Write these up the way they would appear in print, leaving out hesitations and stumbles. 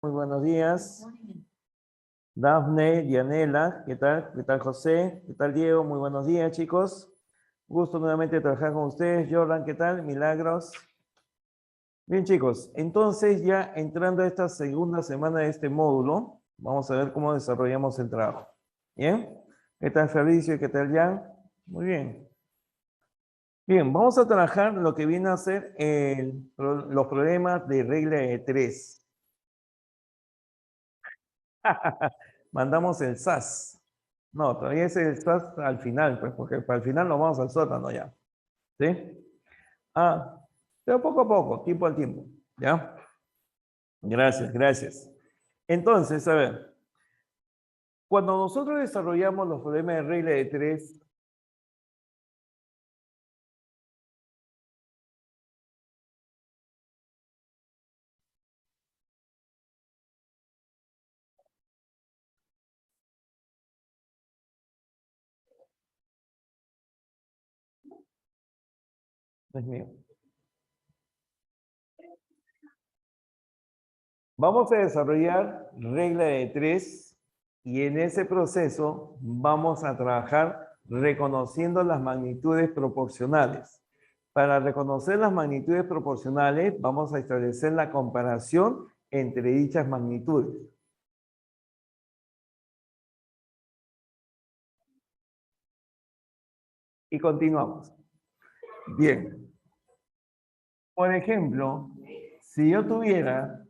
Muy buenos días. Dafne, Dianela, ¿qué tal? ¿Qué tal José? ¿Qué tal Diego? Muy buenos días, chicos. Gusto nuevamente trabajar con ustedes. Jordan, ¿qué tal? Milagros. Bien, chicos, entonces ya entrando a esta segunda semana de este módulo, vamos a ver cómo desarrollamos el trabajo. ¿Bien? ¿Qué tal Fabricio? ¿Qué tal Jan? Muy bien. Bien, vamos a trabajar lo que viene a ser los problemas de regla de 3. Mandamos el SAS. No, todavía es el SAS al final, pues, porque para el final nos vamos al sótano ya. ¿Sí? Ah, pero poco a poco, tiempo al tiempo. ¿Ya? Gracias, gracias. Entonces, a ver, cuando nosotros desarrollamos los problemas de regla de 3, Dios mío, vamos a desarrollar regla de 3 y en ese proceso vamos a trabajar reconociendo las magnitudes proporcionales. Para reconocer las magnitudes proporcionales, vamos a establecer la comparación entre dichas magnitudes. Y continuamos. Bien. Por ejemplo, si yo tuviera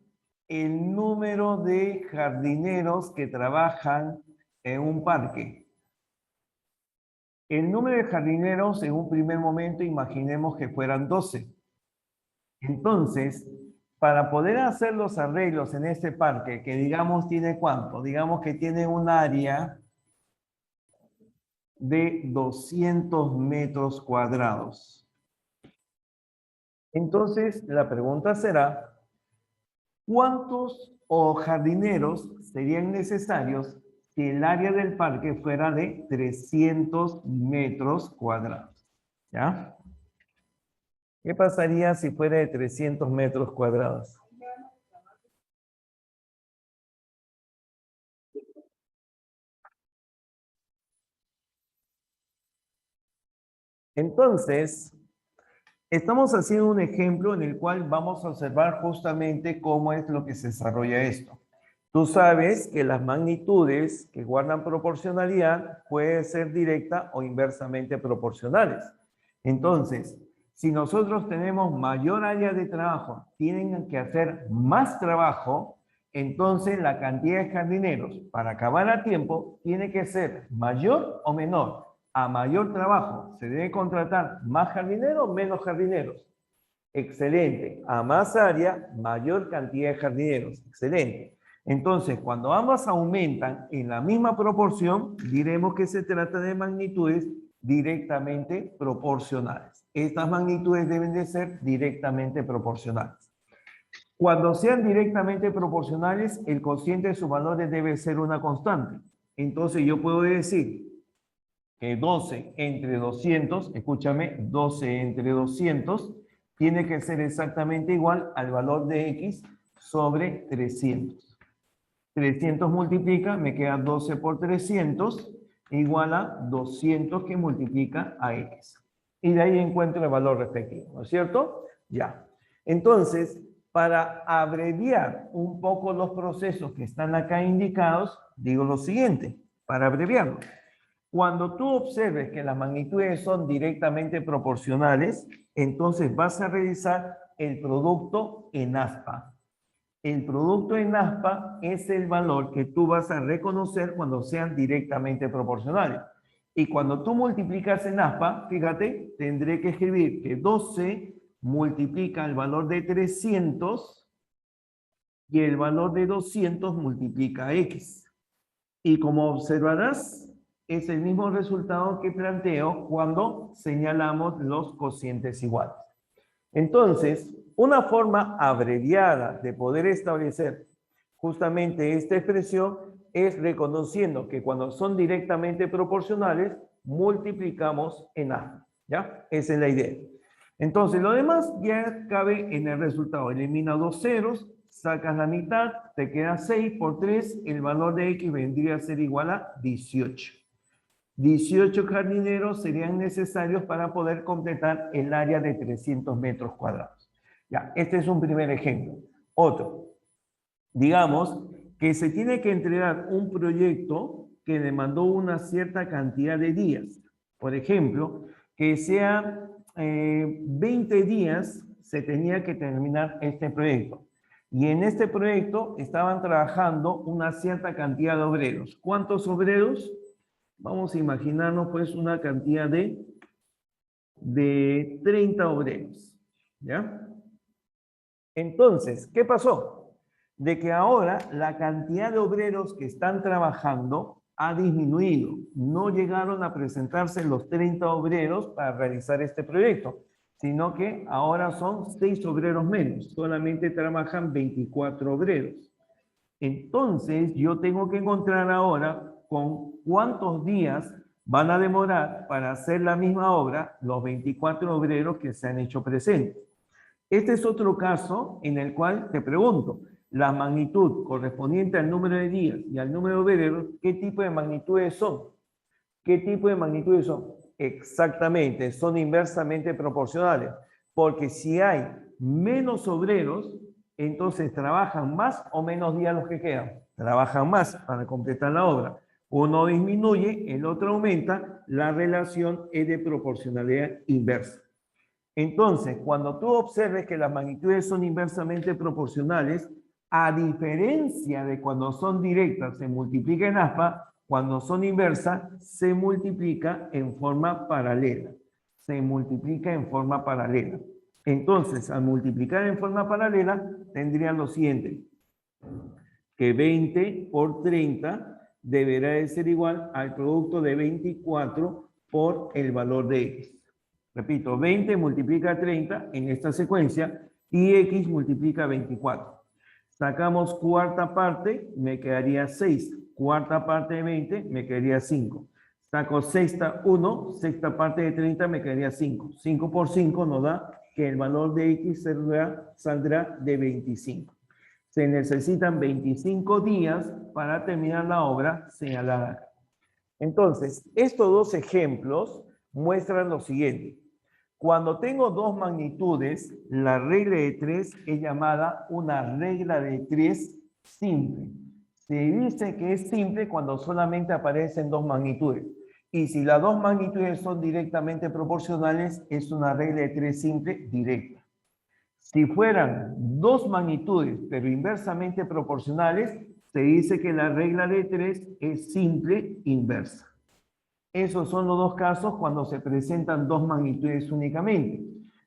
el número de jardineros que trabajan en un parque. El número de jardineros en un primer momento imaginemos que fueran 12. Entonces, para poder hacer los arreglos en este parque, que digamos tiene ¿cuánto? Digamos que tiene un área de 200 metros cuadrados. Entonces, la pregunta será, ¿cuántos jardineros serían necesarios si el área del parque fuera de 300 metros cuadrados? ¿Ya? ¿Qué pasaría si fuera de 300 metros cuadrados? Entonces, estamos haciendo un ejemplo en el cual vamos a observar justamente cómo es lo que se desarrolla esto. Tú sabes que las magnitudes que guardan proporcionalidad pueden ser directa o inversamente proporcionales. Entonces, si nosotros tenemos mayor área de trabajo, tienen que hacer más trabajo, entonces la cantidad de jardineros para acabar a tiempo tiene que ser mayor o menor. A mayor trabajo, ¿se debe contratar más jardineros o menos jardineros? Excelente. A más área, mayor cantidad de jardineros. Excelente. Entonces, cuando ambas aumentan en la misma proporción, diremos que se trata de magnitudes directamente proporcionales. Estas magnitudes deben de ser directamente proporcionales. Cuando sean directamente proporcionales, el cociente de sus valores debe ser una constante. Entonces, yo puedo decir que 12 entre 200, escúchame, 12 entre 200, tiene que ser exactamente igual al valor de x sobre 300. 300 multiplica, me queda 12 por 300, igual a 200 que multiplica a x. Y de ahí encuentro el valor respectivo, ¿no es cierto? Ya. Entonces, para abreviar un poco los procesos que están acá indicados, digo lo siguiente, para abreviarlo. Cuando tú observes que las magnitudes son directamente proporcionales, entonces vas a realizar el producto en aspa. El producto en aspa es el valor que tú vas a reconocer cuando sean directamente proporcionales. Y cuando tú multiplicas en aspa, fíjate, tendré que escribir que 12 multiplica el valor de 300 y el valor de 200 multiplica x. Y como observarás, es el mismo resultado que planteo cuando señalamos los cocientes iguales. Entonces, una forma abreviada de poder establecer justamente esta expresión es reconociendo que cuando son directamente proporcionales, multiplicamos en A. ¿Ya? Esa es la idea. Entonces, lo demás ya cabe en el resultado. Elimina dos ceros, sacas la mitad, te queda 6 por 3, el valor de X vendría a ser igual a 18. 18 jardineros serían necesarios para poder completar el área de 300 metros cuadrados. Ya, este es un primer ejemplo. Otro, digamos que se tiene que entregar un proyecto que demandó una cierta cantidad de días. Por ejemplo, que sea 20 días se tenía que terminar este proyecto. Y en este proyecto estaban trabajando una cierta cantidad de obreros. ¿Cuántos obreros? Vamos a imaginarnos pues una cantidad de 30 obreros. ¿Ya? Entonces, ¿qué pasó? De que ahora la cantidad de obreros que están trabajando ha disminuido. No llegaron a presentarse los 30 obreros para realizar este proyecto, sino que ahora son 6 obreros menos. Solamente trabajan 24 obreros. Entonces, yo tengo que encontrar ahora con cuántos días van a demorar para hacer la misma obra los 24 obreros que se han hecho presentes. Este es otro caso en el cual te pregunto, la magnitud correspondiente al número de días y al número de obreros, ¿qué tipo de magnitudes son? ¿Qué tipo de magnitudes son? Exactamente, son inversamente proporcionales, porque si hay menos obreros, entonces trabajan más o menos días los que quedan. Trabajan más para completar la obra. Uno disminuye, el otro aumenta, la relación es de proporcionalidad inversa. Entonces, cuando tú observes que las magnitudes son inversamente proporcionales, a diferencia de cuando son directas se multiplica en aspa, cuando son inversas se multiplica en forma paralela. Se multiplica en forma paralela. Entonces, al multiplicar en forma paralela, tendrían lo siguiente, que 20 por 30 deberá de ser igual al producto de 24 por el valor de X. Repito, 20 multiplica 30 en esta secuencia y X multiplica 24. Sacamos cuarta parte, me quedaría 6. Cuarta parte de 20, me quedaría 5. Saco sexta 1, sexta parte de 30, me quedaría 5. 5 por 5 nos da que el valor de X saldrá de 25. Se necesitan 25 días para terminar la obra señalada. Entonces, estos dos ejemplos muestran lo siguiente. Cuando tengo dos magnitudes, la regla de 3 es llamada una regla de 3 simple. Se dice que es simple cuando solamente aparecen dos magnitudes. Y si las dos magnitudes son directamente proporcionales, es una regla de 3 simple directa. Si fueran dos magnitudes, pero inversamente proporcionales, se dice que la regla de 3 es simple inversa. Esos son los dos casos cuando se presentan dos magnitudes únicamente.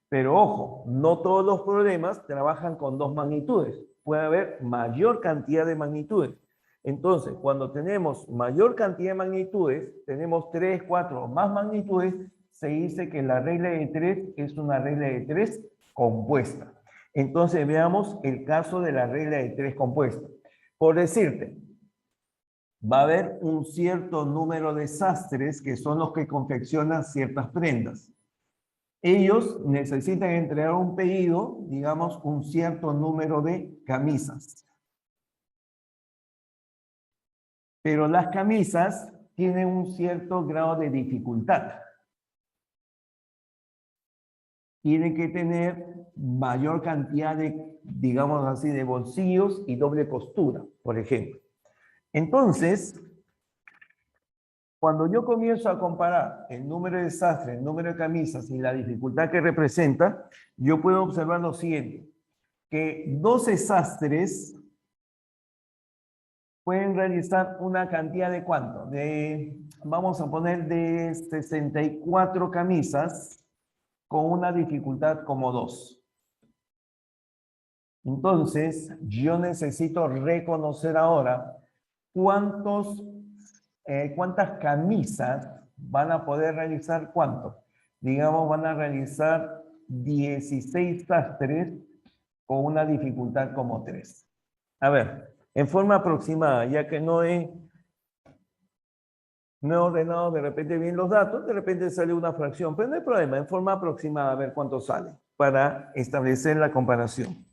Pero ojo, no todos los problemas trabajan con dos magnitudes. Puede haber mayor cantidad de magnitudes. Entonces, cuando tenemos mayor cantidad de magnitudes, tenemos 3, 4 o más magnitudes, se dice que la regla de 3 es una regla de 3 compuesta. Entonces, veamos el caso de la regla de 3 compuesta. Por decirte, va a haber un cierto número de sastres que son los que confeccionan ciertas prendas. Ellos necesitan entregar un pedido, digamos, un cierto número de camisas. Pero las camisas tienen un cierto grado de dificultad. Tienen que tener mayor cantidad de, digamos así, de bolsillos y doble costura, por ejemplo. Entonces, cuando yo comienzo a comparar el número de sastres, el número de camisas y la dificultad que representa, yo puedo observar lo siguiente, que 12 sastres pueden realizar una cantidad de ¿cuánto? Vamos a poner de 64 camisas con una dificultad como 2. Entonces, yo necesito reconocer ahora cuántas camisas van a poder realizar, ¿cuánto? Digamos, van a realizar 16 sastres con una dificultad como 3. A ver, en forma aproximada, ya que no he ordenado de repente bien los datos, de repente sale una fracción, pero no hay problema, en forma aproximada, a ver cuánto sale, para establecer la comparación.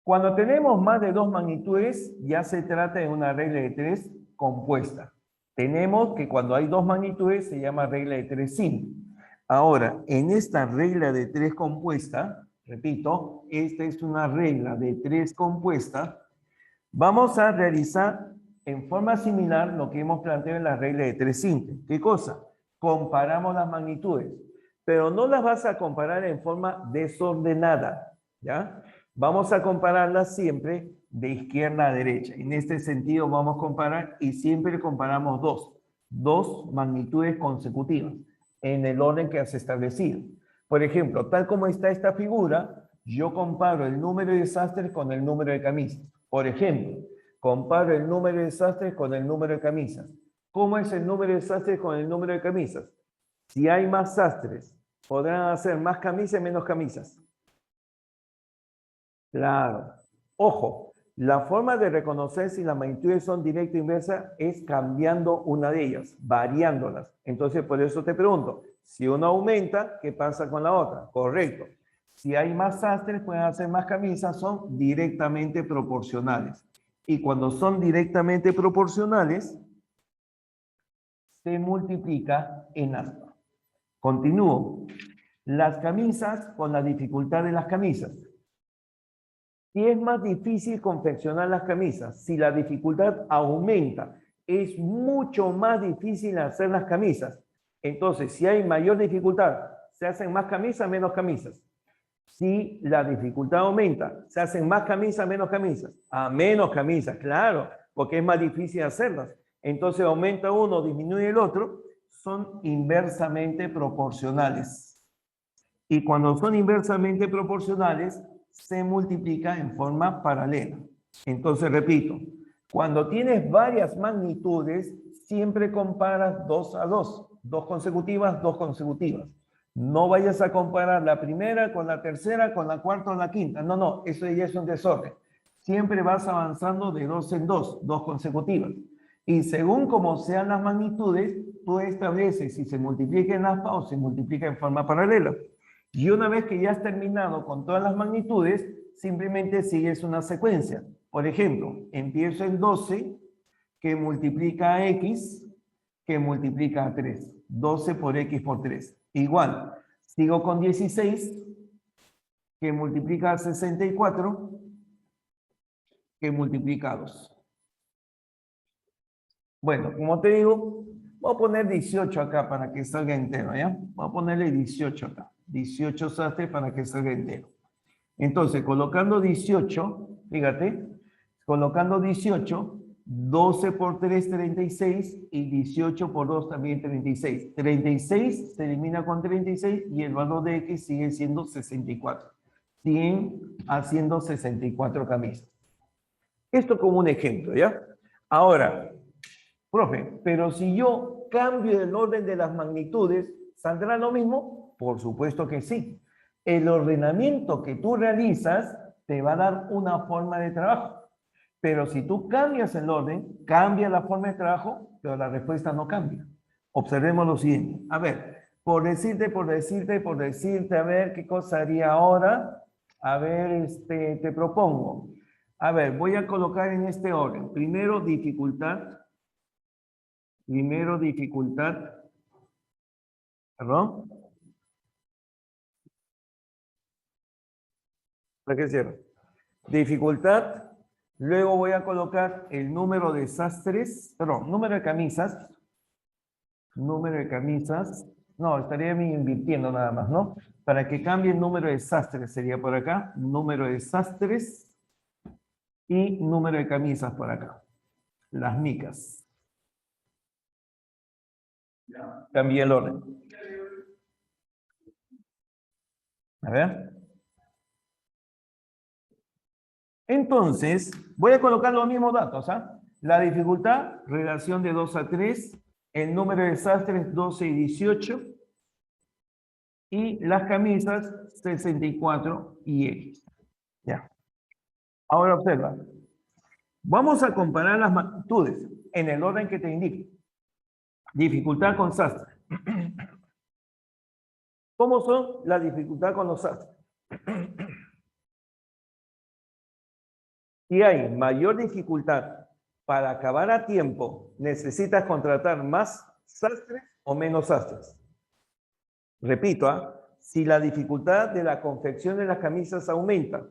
Cuando tenemos más de dos magnitudes, ya se trata de una regla de tres compuesta. Tenemos que cuando hay dos magnitudes se llama regla de tres simple. Ahora, en esta regla de tres compuesta, repito, esta es una regla de tres compuesta, vamos a realizar en forma similar lo que hemos planteado en la regla de tres simple. ¿Qué cosa? Comparamos las magnitudes, pero no las vas a comparar en forma desordenada, ¿ya? Vamos a compararlas siempre de izquierda a derecha. En este sentido vamos a comparar y siempre comparamos dos magnitudes consecutivas en el orden que has establecido. Por ejemplo, tal como está esta figura, yo comparo el número de sastres con el número de camisas. Por ejemplo, comparo el número de sastres con el número de camisas. ¿Cómo es el número de sastres con el número de camisas? Si hay más sastres, ¿podrán hacer más camisas y menos camisas? Claro. Ojo, la forma de reconocer si las magnitudes son directa o inversa es cambiando una de ellas, variándolas. Entonces, por eso te pregunto, si uno aumenta, ¿qué pasa con la otra? Correcto. Si hay más sastres, pueden hacer más camisas, son directamente proporcionales. Y cuando son directamente proporcionales, se multiplica en alfa. Continúo. Las camisas con la dificultad de las camisas. Si es más difícil confeccionar las camisas, si la dificultad aumenta, es mucho más difícil hacer las camisas. Entonces, si hay mayor dificultad, se hacen más camisas, menos camisas. Si la dificultad aumenta, se hacen más camisas, menos camisas. A menos camisas, claro, porque es más difícil hacerlas. Entonces aumenta uno, disminuye el otro, son inversamente proporcionales. Y cuando son inversamente proporcionales, se multiplica en forma paralela. Entonces, repito, cuando tienes varias magnitudes, siempre comparas 2 a 2, dos consecutivas, dos consecutivas. No vayas a comparar la primera con la tercera, con la cuarta o la quinta. No, no, eso ya es un desorden. Siempre vas avanzando de dos en dos consecutivas. Y según como sean las magnitudes, tú estableces si se multiplica en aspa o se multiplica en forma paralela. Y una vez que ya has terminado con todas las magnitudes, simplemente sigues una secuencia. Por ejemplo, empiezo en 12, que multiplica a x, que multiplica a 3. 12 por x por 3. Igual, sigo con 16, que multiplica a 64, que multiplica a 2. Bueno, como te digo, voy a poner 18 acá para que salga entero, ¿ya? Voy a ponerle 18 acá. 18 sastres para que salga entero. Entonces, colocando 18, fíjate, colocando 18, 12 por 3, 36, y 18 por 2 también 36. 36 se elimina con 36 y el valor de x sigue siendo 64. Siguen haciendo 64 camisas. Esto como un ejemplo, ¿ya? Ahora, profe, pero si yo cambio el orden de las magnitudes, ¿saldrá lo mismo? Por supuesto que sí. El ordenamiento que tú realizas te va a dar una forma de trabajo. Pero si tú cambias el orden, cambia la forma de trabajo, pero la respuesta no cambia. Observemos lo siguiente. A ver, por decirte, a ver qué cosa haría ahora. A ver, te propongo. A ver, voy a colocar en este orden. Primero, dificultad. Perdón. ¿Para qué cierro? Dificultad. Luego voy a colocar el número de sastres, perdón, número de camisas. Número de camisas. No, estaría invirtiendo nada más, ¿no? Para que cambie el número de sastres sería por acá. Número de sastres y número de camisas por acá. Las micas. Cambié el orden. A ver. Entonces, voy a colocar los mismos datos, ¿ah? La dificultad, relación de 2 a 3. El número de sastres, 12 y 18. Y las camisas, 64 y X. Ya. Ahora observa. Vamos a comparar las magnitudes en el orden que te indico. Dificultad con sastre. ¿Cómo son la dificultad con los sastres? Si hay mayor dificultad para acabar a tiempo, ¿necesitas contratar más sastres o menos sastres? Repito, si la dificultad de la confección de las camisas aumenta,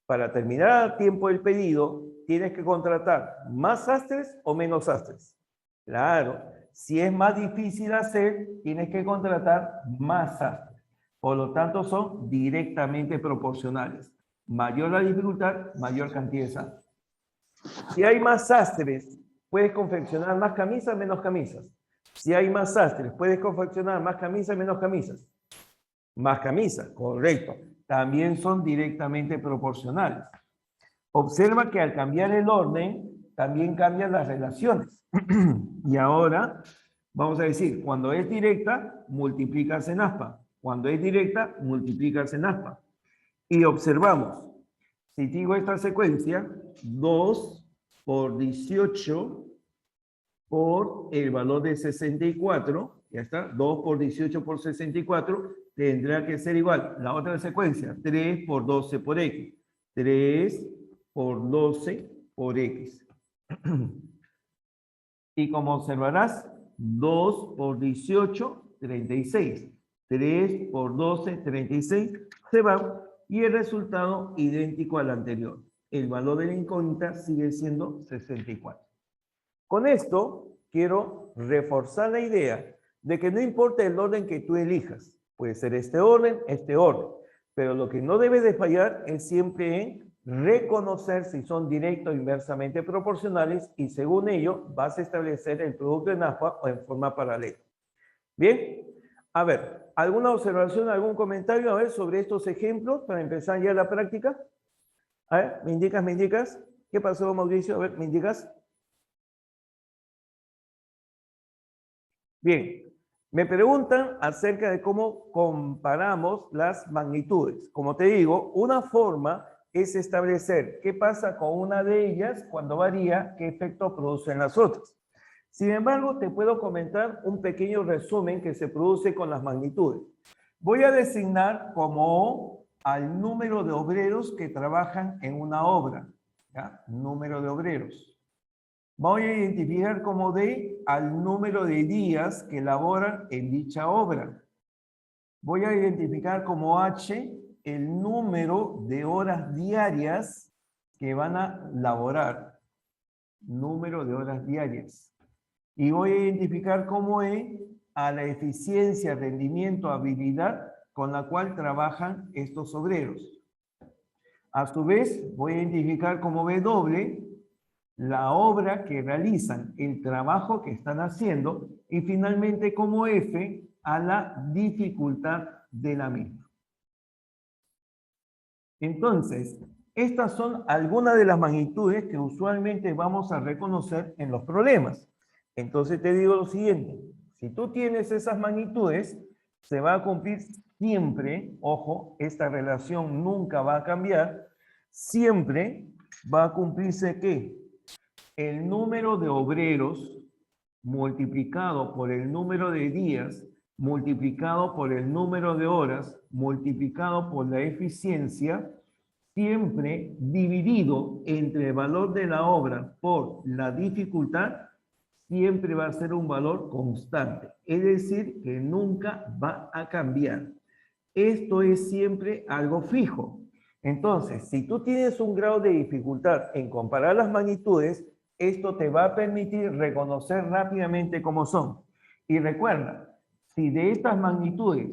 para terminar a tiempo el pedido, tienes que contratar más sastres o menos sastres. Claro, si es más difícil hacer, tienes que contratar más sastres. Por lo tanto, son directamente proporcionales. Mayor la dificultad, mayor cantidad de sastres. Si hay más sastres, puedes confeccionar más camisas, menos camisas. Si hay más sastres, puedes confeccionar más camisas, menos camisas. Más camisas, correcto. También son directamente proporcionales. Observa que al cambiar el orden, también cambian las relaciones. Y ahora, vamos a decir, cuando es directa, multiplicas en aspa. Cuando es directa, multiplicas en aspa. Y observamos, si digo esta secuencia, 2 por 18 por el valor de 64, ya está, 2 por 18 por 64, tendrá que ser igual. La otra secuencia, 3 por 12 por X. 3 por 12 por X. Y como observarás, 2 por 18, 36. 3 por 12, 36, se va y el resultado idéntico al anterior. El valor de la incógnita sigue siendo 64. Con esto quiero reforzar la idea de que no importa el orden que tú elijas, puede ser este orden, pero lo que no debe de fallar es siempre en reconocer si son directo o inversamente proporcionales y según ello vas a establecer el producto en aspa o en forma paralela. Bien, a ver, ¿alguna observación, algún comentario a ver sobre estos ejemplos para empezar ya la práctica? A ver, ¿me indicas? ¿Qué pasó, Mauricio? A ver, ¿me indicas? Bien, me preguntan acerca de cómo comparamos las magnitudes. Como te digo, una forma es establecer qué pasa con una de ellas cuando varía, qué efecto producen las otras. Sin embargo, te puedo comentar un pequeño resumen que se produce con las magnitudes. Voy a designar como al número de obreros que trabajan en una obra. ¿Ya? Número de obreros. Voy a identificar como D al número de días que laboran en dicha obra. Voy a identificar como H el número de horas diarias que van a laborar. Número de horas diarias. Y voy a identificar como E a la eficiencia, rendimiento, habilidad con la cual trabajan estos obreros. A su vez, voy a identificar como W la obra que realizan, el trabajo que están haciendo y finalmente como F a la dificultad de la misma. Entonces, estas son algunas de las magnitudes que usualmente vamos a reconocer en los problemas. Entonces te digo lo siguiente, si tú tienes esas magnitudes, se va a cumplir siempre, ojo, esta relación nunca va a cambiar, siempre va a cumplirse ¿qué? El número de obreros multiplicado por el número de días, multiplicado por el número de horas, multiplicado por la eficiencia, siempre dividido entre el valor de la obra por la dificultad, siempre va a ser un valor constante. Es decir, que nunca va a cambiar. Esto es siempre algo fijo. Entonces, si tú tienes un grado de dificultad en comparar las magnitudes, esto te va a permitir reconocer rápidamente cómo son. Y recuerda, si de estas magnitudes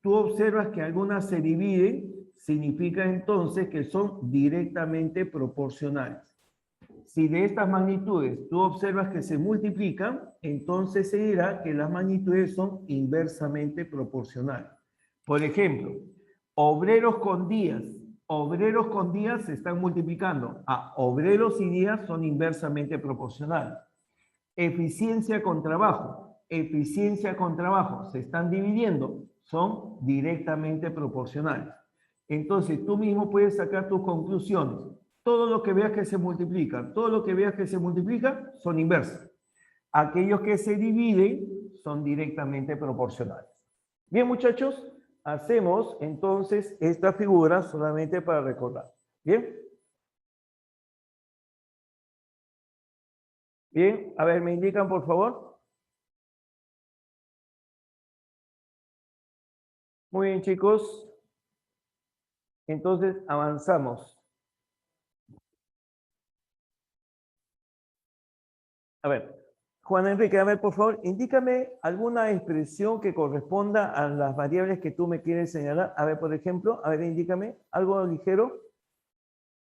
tú observas que algunas se dividen, significa entonces que son directamente proporcionales. Si de estas magnitudes tú observas que se multiplican, entonces se dirá que las magnitudes son inversamente proporcionales. Por ejemplo, obreros con días se están multiplicando. Obreros y días son inversamente proporcionales. Eficiencia con trabajo se están dividiendo, son directamente proporcionales. Entonces tú mismo puedes sacar tus conclusiones. Todo lo que veas que se multiplica, son inversos. Aquellos que se dividen son directamente proporcionales. Bien, muchachos, hacemos entonces esta figura solamente para recordar. Bien. Bien, a ver, me indican por favor. Muy bien, chicos. Entonces, avanzamos. A ver, Juan Enrique, a ver, por favor, indícame alguna expresión que corresponda a las variables que tú me quieres señalar. A ver, por ejemplo, a ver, indícame algo ligero.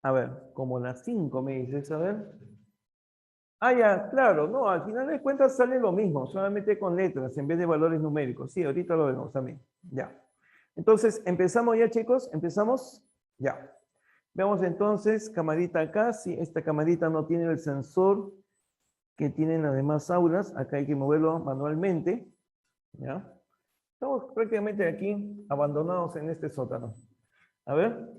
A ver, como las 5 me dices, a ver. Ah, ya, claro, no, al final de cuentas sale lo mismo, solamente con letras en vez de valores numéricos. Sí, ahorita lo vemos también. Ya. Entonces, ¿empezamos ya, chicos? ¿Empezamos? Ya. Veamos entonces, camarita acá. Si esta camarita no tiene el sensor que tienen las demás aulas, acá hay que moverlo manualmente. ¿Ya? Estamos prácticamente aquí abandonados en este sótano. A ver.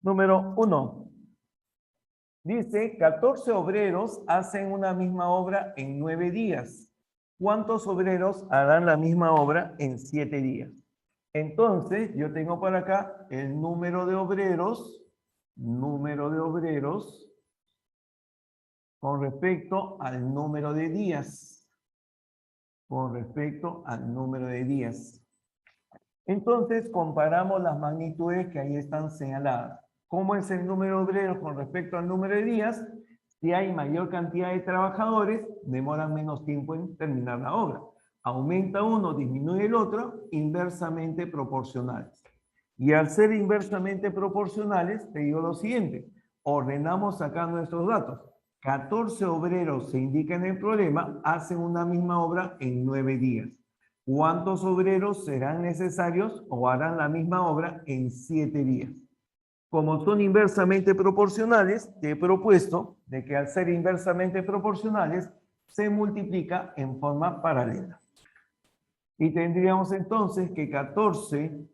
Número 1. Dice, 14 obreros hacen una misma obra en 9 días. ¿Cuántos obreros harán la misma obra en 7 días? Entonces, yo tengo por acá el número de obreros con respecto al número de días. Con respecto al número de días. Entonces, comparamos las magnitudes que ahí están señaladas. ¿Cómo es el número de obreros con respecto al número de días? Si hay mayor cantidad de trabajadores, demoran menos tiempo en terminar la obra. Aumenta uno, disminuye el otro, inversamente proporcionales. Y al ser inversamente proporcionales, te digo lo siguiente. Ordenamos acá nuestros datos. 14 obreros se indica en el problema, hacen una misma obra en 9 días. ¿Cuántos obreros serán necesarios o harán la misma obra en 7 días? Como son inversamente proporcionales, te he propuesto de que al ser inversamente proporcionales, se multiplica en forma paralela. Y tendríamos entonces que 14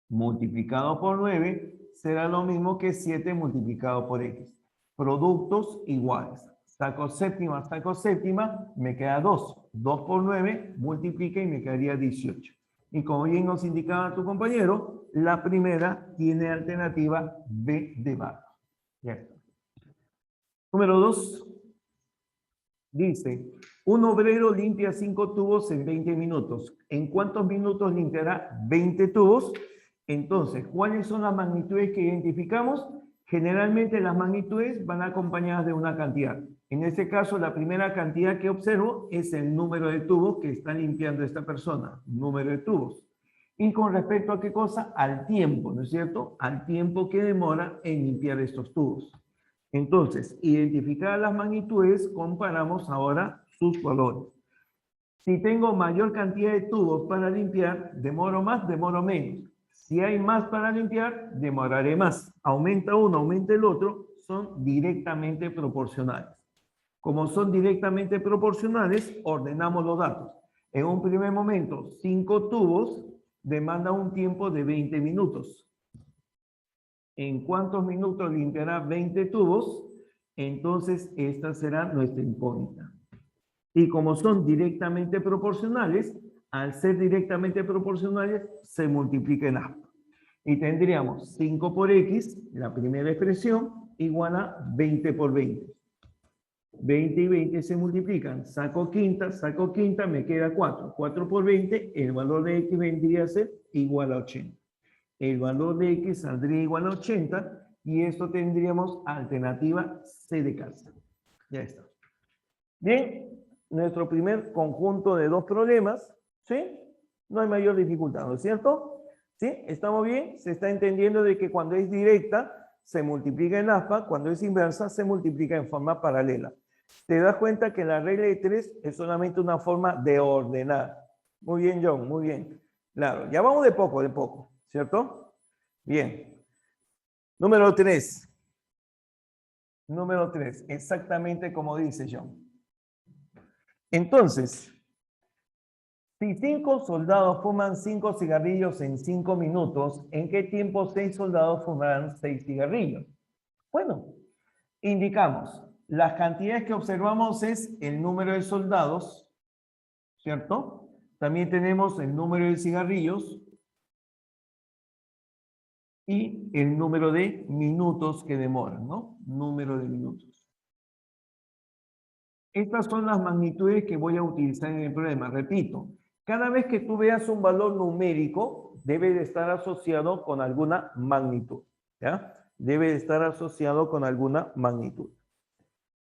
multiplicado por 9 será lo mismo que 7 multiplicado por x. Productos iguales. Saco séptima, me queda 2. 2 por 9 multiplica y me quedaría 18. Y como bien nos indicaba tu compañero, la primera tiene alternativa B de barro. Ya está. Número 2. Dice, un obrero limpia 5 tubos en 20 minutos. ¿En cuántos minutos limpiará 20 tubos? Entonces, ¿cuáles son las magnitudes que identificamos? Generalmente las magnitudes van acompañadas de una cantidad. En este caso, la primera cantidad que observo es el número de tubos que está limpiando esta persona. Número de tubos. Y con respecto a qué cosa? Al tiempo, ¿no es cierto? Al tiempo que demora en limpiar estos tubos. Entonces, identificadas las magnitudes, comparamos ahora sus valores. Si tengo mayor cantidad de tubos para limpiar, demoro más, demoro menos. Si hay más para limpiar, demoraré más. Aumenta uno, aumenta el otro, son directamente proporcionales. Como son directamente proporcionales, ordenamos los datos. En un primer momento, 5 tubos demanda un tiempo de 20 minutos. ¿En cuántos minutos limpiará 20 tubos? Entonces, esta será nuestra incógnita. Y como son directamente proporcionales, al ser directamente proporcionales, se multiplica en A. Y tendríamos 5 por X, la primera expresión, igual a 20 por 20. 20 y 20 se multiplican. Saco quinta, me queda 4. 4 por 20, el valor de X vendría a ser igual a 80. El valor de X saldría igual a 80 y esto tendríamos alternativa C de casa. Ya está. Bien, nuestro primer conjunto de dos problemas, ¿sí? No hay mayor dificultad, ¿no es cierto? ¿Sí? ¿Estamos bien? Se está entendiendo de que cuando es directa se multiplica en aspa, cuando es inversa se multiplica en forma paralela. Te das cuenta que la regla de 3 es solamente una forma de ordenar. Muy bien, John, muy bien. Claro, ya vamos de poco, ¿cierto? Bien. Número 3. Número 3, exactamente como dice John. Entonces, si 5 soldados fuman 5 cigarrillos en 5 minutos, ¿en qué tiempo 6 soldados fumarán 6 cigarrillos? Bueno, indicamos, las cantidades que observamos es el número de soldados, ¿cierto? También tenemos el número de cigarrillos y el número de minutos que demoran, ¿no? Número de minutos. Estas son las magnitudes que voy a utilizar en el problema. Repito, cada vez que tú veas un valor numérico, debe de estar asociado con alguna magnitud, ¿ya? Debe de estar asociado con alguna magnitud.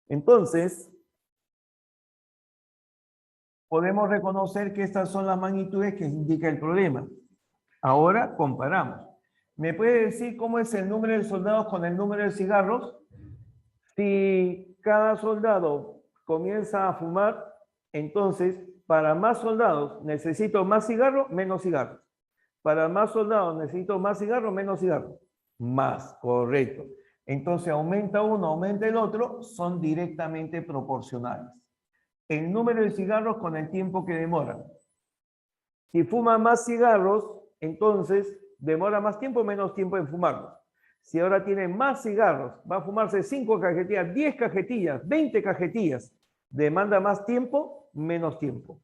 Entonces, podemos reconocer que estas son las magnitudes que indica el problema. Ahora comparamos. ¿Me puede decir cómo es el número de soldados con el número de cigarros? Si cada soldado comienza a fumar, entonces para más soldados necesito más cigarros, menos cigarros. Para más soldados necesito más cigarros, menos cigarros. Más, correcto. Entonces aumenta uno, aumenta el otro, son directamente proporcionales. El número de cigarros con el tiempo que demora. Si fuma más cigarros, entonces demora más tiempo, menos tiempo en fumarlos. Si ahora tiene más cigarros, va a fumarse 5 cajetillas, 10 cajetillas, 20 cajetillas, demanda más tiempo, menos tiempo.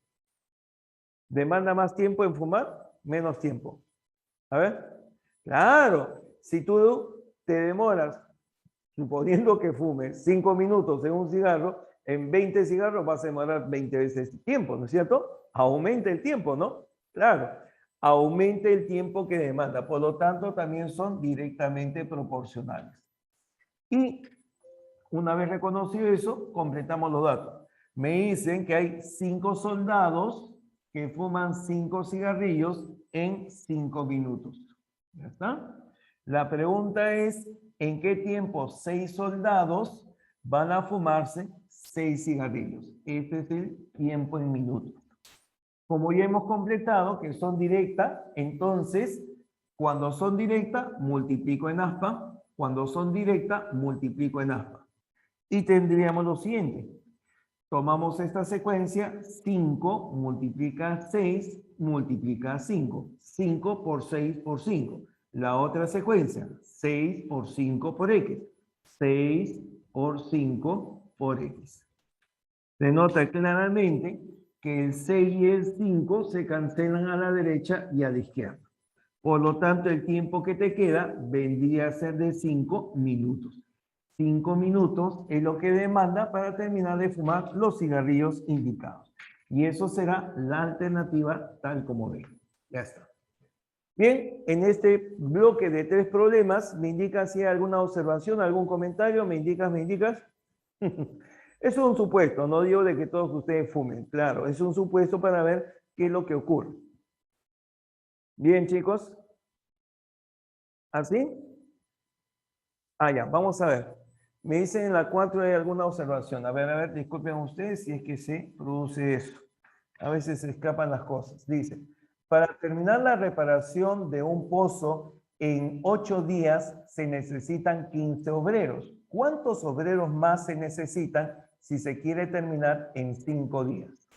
Demanda más tiempo en fumar, menos tiempo. A ver, claro, si tú te demoras, suponiendo que fumes 5 minutos en un cigarro, en 20 cigarros vas a demorar 20 veces el tiempo, ¿no es cierto? Aumenta el tiempo, ¿no? Claro, aumenta el tiempo que demanda. Por lo tanto, también son directamente proporcionales. Y una vez reconocido eso, completamos los datos. Me dicen que hay 5 soldados que fuman 5 cigarrillos en 5 minutos. ¿Ya está? La pregunta es, ¿en qué tiempo 6 soldados van a fumarse 6 cigarrillos? Este es el tiempo en minutos. Como ya hemos completado que son directas, entonces, cuando son directas, multiplico en aspa. Cuando son directas, multiplico en aspa. Y tendríamos lo siguiente. Tomamos esta secuencia, 5 multiplica 6, multiplica 5. 5 por 6 por 5. La otra secuencia, 6 por 5 por x. 6 por 5 por x. Se nota claramente que el 6 y el 5 se cancelan a la derecha y a la izquierda. Por lo tanto, el tiempo que te queda vendría a ser de 5 minutos. 5 minutos es lo que demanda para terminar de fumar los cigarrillos indicados. Y eso será la alternativa tal como ven. Ya está. Bien, en este bloque de 3 problemas, me indica si hay alguna observación, algún comentario, me indicas. Es un supuesto, no digo de que todos ustedes fumen, claro, es un supuesto para ver qué es lo que ocurre. Bien, chicos. ¿Así? Ah, ya, vamos a ver. Me dicen en la 4 hay alguna observación. A ver, disculpen ustedes si es que se produce eso. A veces se escapan las cosas. Dice, para terminar la reparación de un pozo en 8 días se necesitan 15 obreros. ¿Cuántos obreros más se necesitan si se quiere terminar en 5 días?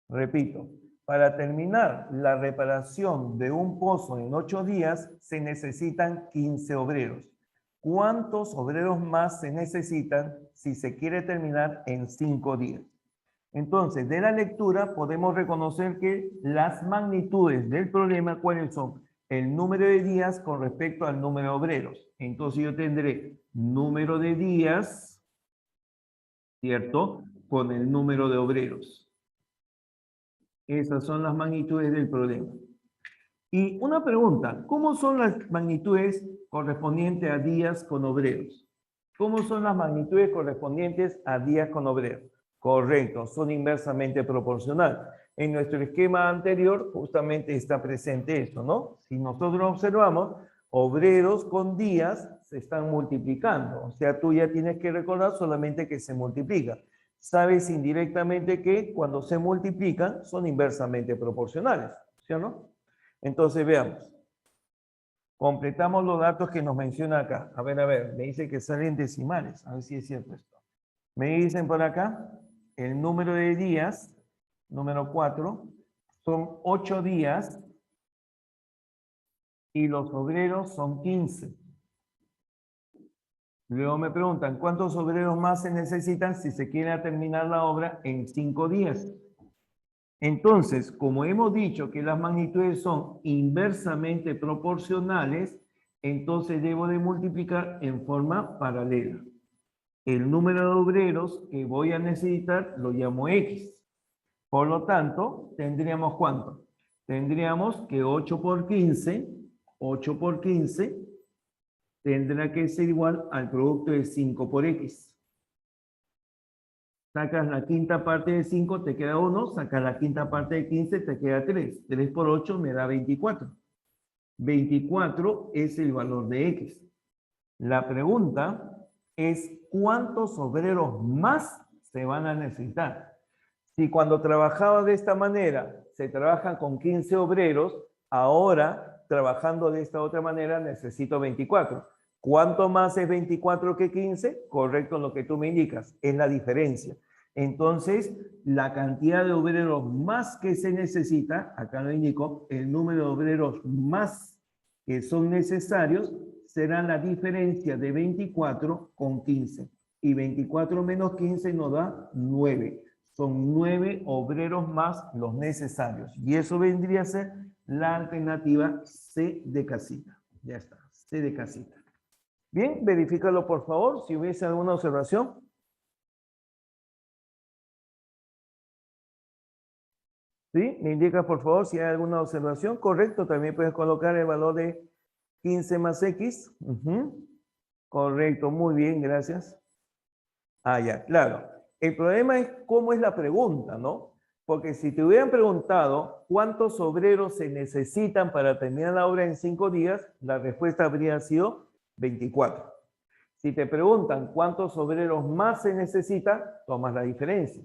Repito, para terminar la reparación de un pozo en 8 días se necesitan 15 obreros. ¿Cuántos obreros más se necesitan si se quiere terminar en 5 días? Entonces, de la lectura podemos reconocer que las magnitudes del problema, ¿cuáles son? El número de días con respecto al número de obreros. Entonces yo tendré número de días, ¿cierto? Con el número de obreros. Esas son las magnitudes del problema. Y una pregunta, ¿cómo son las magnitudes correspondientes a días con obreros? ¿Cómo son las magnitudes correspondientes a días con obreros? Correcto, son inversamente proporcionales. En nuestro esquema anterior justamente está presente esto, ¿no? Si nosotros observamos, obreros con días se están multiplicando. O sea, tú ya tienes que recordar solamente que se multiplican. Sabes indirectamente que cuando se multiplican son inversamente proporcionales, ¿sí o no? Entonces veamos. Completamos los datos que nos menciona acá. A ver, me dice que salen decimales. A ver si es cierto esto. Me dicen por acá, el número de días, número 4, son 8 días y los obreros son 15. Luego me preguntan, ¿cuántos obreros más se necesitan si se quiere terminar la obra en 5 días? Entonces, como hemos dicho que las magnitudes son inversamente proporcionales, entonces debo de multiplicar en forma paralela. El número de obreros que voy a necesitar lo llamo X. Por lo tanto, tendríamos ¿cuánto? Tendríamos que 8 por 15 tendrá que ser igual al producto de 5 por X. Sacas la quinta parte de 5, te queda 1. Sacas la quinta parte de 15, te queda 3. 3 por 8 me da 24. 24 es el valor de X. La pregunta es ¿cuántos obreros más se van a necesitar? Si cuando trabajaba de esta manera se trabajan con 15 obreros, ahora trabajando de esta otra manera necesito 24. ¿Cuánto más es 24 que 15? Correcto lo que tú me indicas, es la diferencia. Entonces, la cantidad de obreros más que se necesita, acá lo indico, el número de obreros más que son necesarios será la diferencia de 24 con 15. Y 24 menos 15 nos da 9. Son 9 obreros más los necesarios. Y eso vendría a ser la alternativa C de casita. Ya está, C de casita. Bien, verifícalo por favor, si hubiese alguna observación. ¿Sí? Me indica por favor si hay alguna observación. Correcto, también puedes colocar el valor de 15 más X. Correcto, muy bien, gracias. Ah, ya, claro. El problema es cómo es la pregunta, ¿no? Porque si te hubieran preguntado cuántos obreros se necesitan para terminar la obra en 5 días, la respuesta habría sido 24. Si te preguntan cuántos obreros más se necesitan, tomas la diferencia.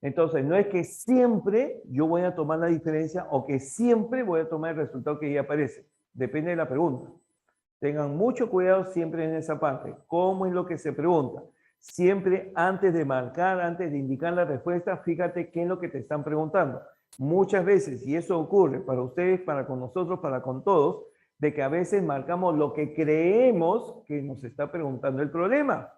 Entonces, no es que siempre yo voy a tomar la diferencia o que siempre voy a tomar el resultado que ya aparece. Depende de la pregunta. Tengan mucho cuidado siempre en esa parte. ¿Cómo es lo que se pregunta? Siempre antes de marcar, antes de indicar la respuesta, fíjate qué es lo que te están preguntando. Muchas veces, y eso ocurre para ustedes, para con nosotros, para con todos, de que a veces marcamos lo que creemos que nos está preguntando el problema.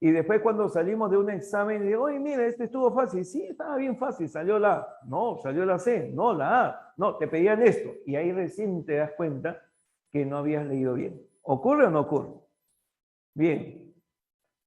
Y después cuando salimos de un examen, digo, oye, mira, este estuvo fácil. Sí, estaba bien fácil, salió la A. No, salió la C. No, la A. No, te pedían esto. Y ahí recién te das cuenta que no habías leído bien. ¿Ocurre o no ocurre? Bien,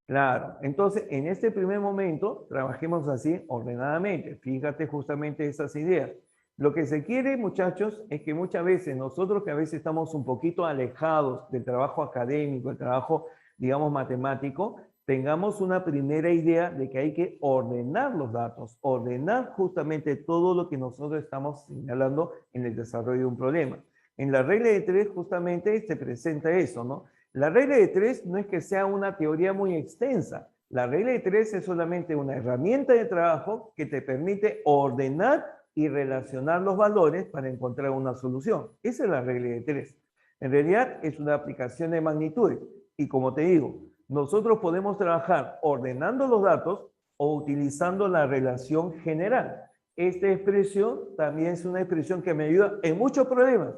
claro. Entonces, en este primer momento, trabajemos así ordenadamente. Fíjate justamente esas ideas. Lo que se quiere, muchachos, es que muchas veces nosotros que a veces estamos un poquito alejados del trabajo académico, del trabajo, digamos, matemático, tengamos una primera idea de que hay que ordenar los datos, ordenar justamente todo lo que nosotros estamos señalando en el desarrollo de un problema. En la regla de 3 justamente se presenta eso, ¿no? La regla de 3 no es que sea una teoría muy extensa. La regla de 3 es solamente una herramienta de trabajo que te permite ordenar y relacionar los valores para encontrar una solución. Esa es la regla de 3. En realidad es una aplicación de magnitudes. Y como te digo, nosotros podemos trabajar ordenando los datos o utilizando la relación general. Esta expresión también es una expresión que me ayuda en muchos problemas.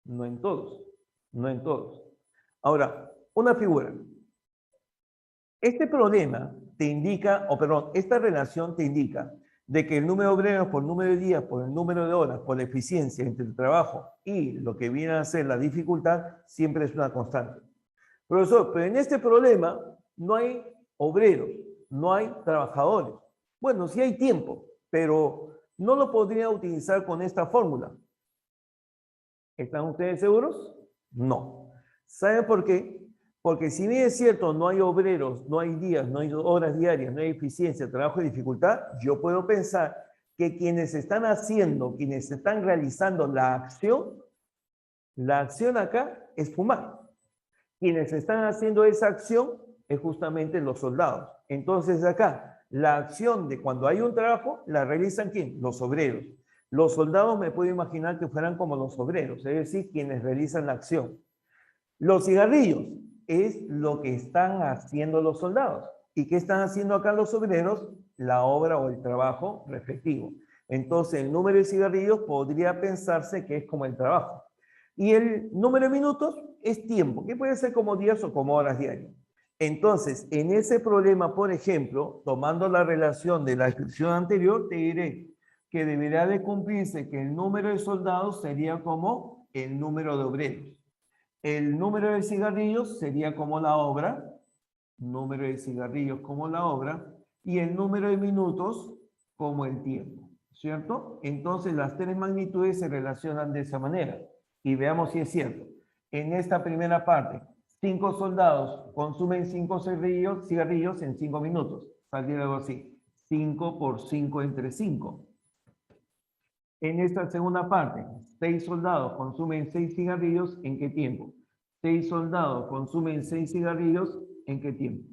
No en todos. No en todos. Ahora, una figura. Este problema te indica, o perdón, esta relación te indica de que el número de obreros por número de días, por el número de horas, por la eficiencia entre el trabajo y lo que viene a ser la dificultad, siempre es una constante. Profesor, pero en este problema no hay obreros, no hay trabajadores. Bueno, sí hay tiempo, pero no lo podría utilizar con esta fórmula. ¿Están ustedes seguros? No. ¿Saben por qué? Porque si bien es cierto, no hay obreros, no hay días, no hay horas diarias, no hay eficiencia, trabajo y dificultad, yo puedo pensar que quienes están haciendo, quienes están realizando la acción acá es fumar. Quienes están haciendo esa acción es justamente los soldados. Entonces acá, la acción de cuando hay un trabajo, la realizan ¿quién? Los obreros. Los soldados me puedo imaginar que fueran como los obreros, es decir, quienes realizan la acción. Los cigarrillos es lo que están haciendo los soldados. ¿Y qué están haciendo acá los obreros? La obra o el trabajo respectivo. Entonces, el número de cigarrillos podría pensarse que es como el trabajo. Y el número de minutos es tiempo, que puede ser como días o como horas diarias. Entonces, en ese problema, por ejemplo, tomando la relación de la descripción anterior, te diré que deberá de cumplirse que el número de soldados sería como el número de obreros. El número de cigarrillos sería como la obra número de cigarrillos como la hora, y el número de minutos como el tiempo, ¿cierto? Entonces las tres magnitudes se relacionan de esa manera. Y veamos si es cierto. En esta primera parte, 5 soldados consumen 5 cigarrillos en 5 minutos. Saldría algo así. 5 por 5 entre 5. En esta segunda parte, 6 soldados consumen 6 cigarrillos, ¿en qué tiempo? 6 soldados consumen 6 cigarrillos, ¿en qué tiempo?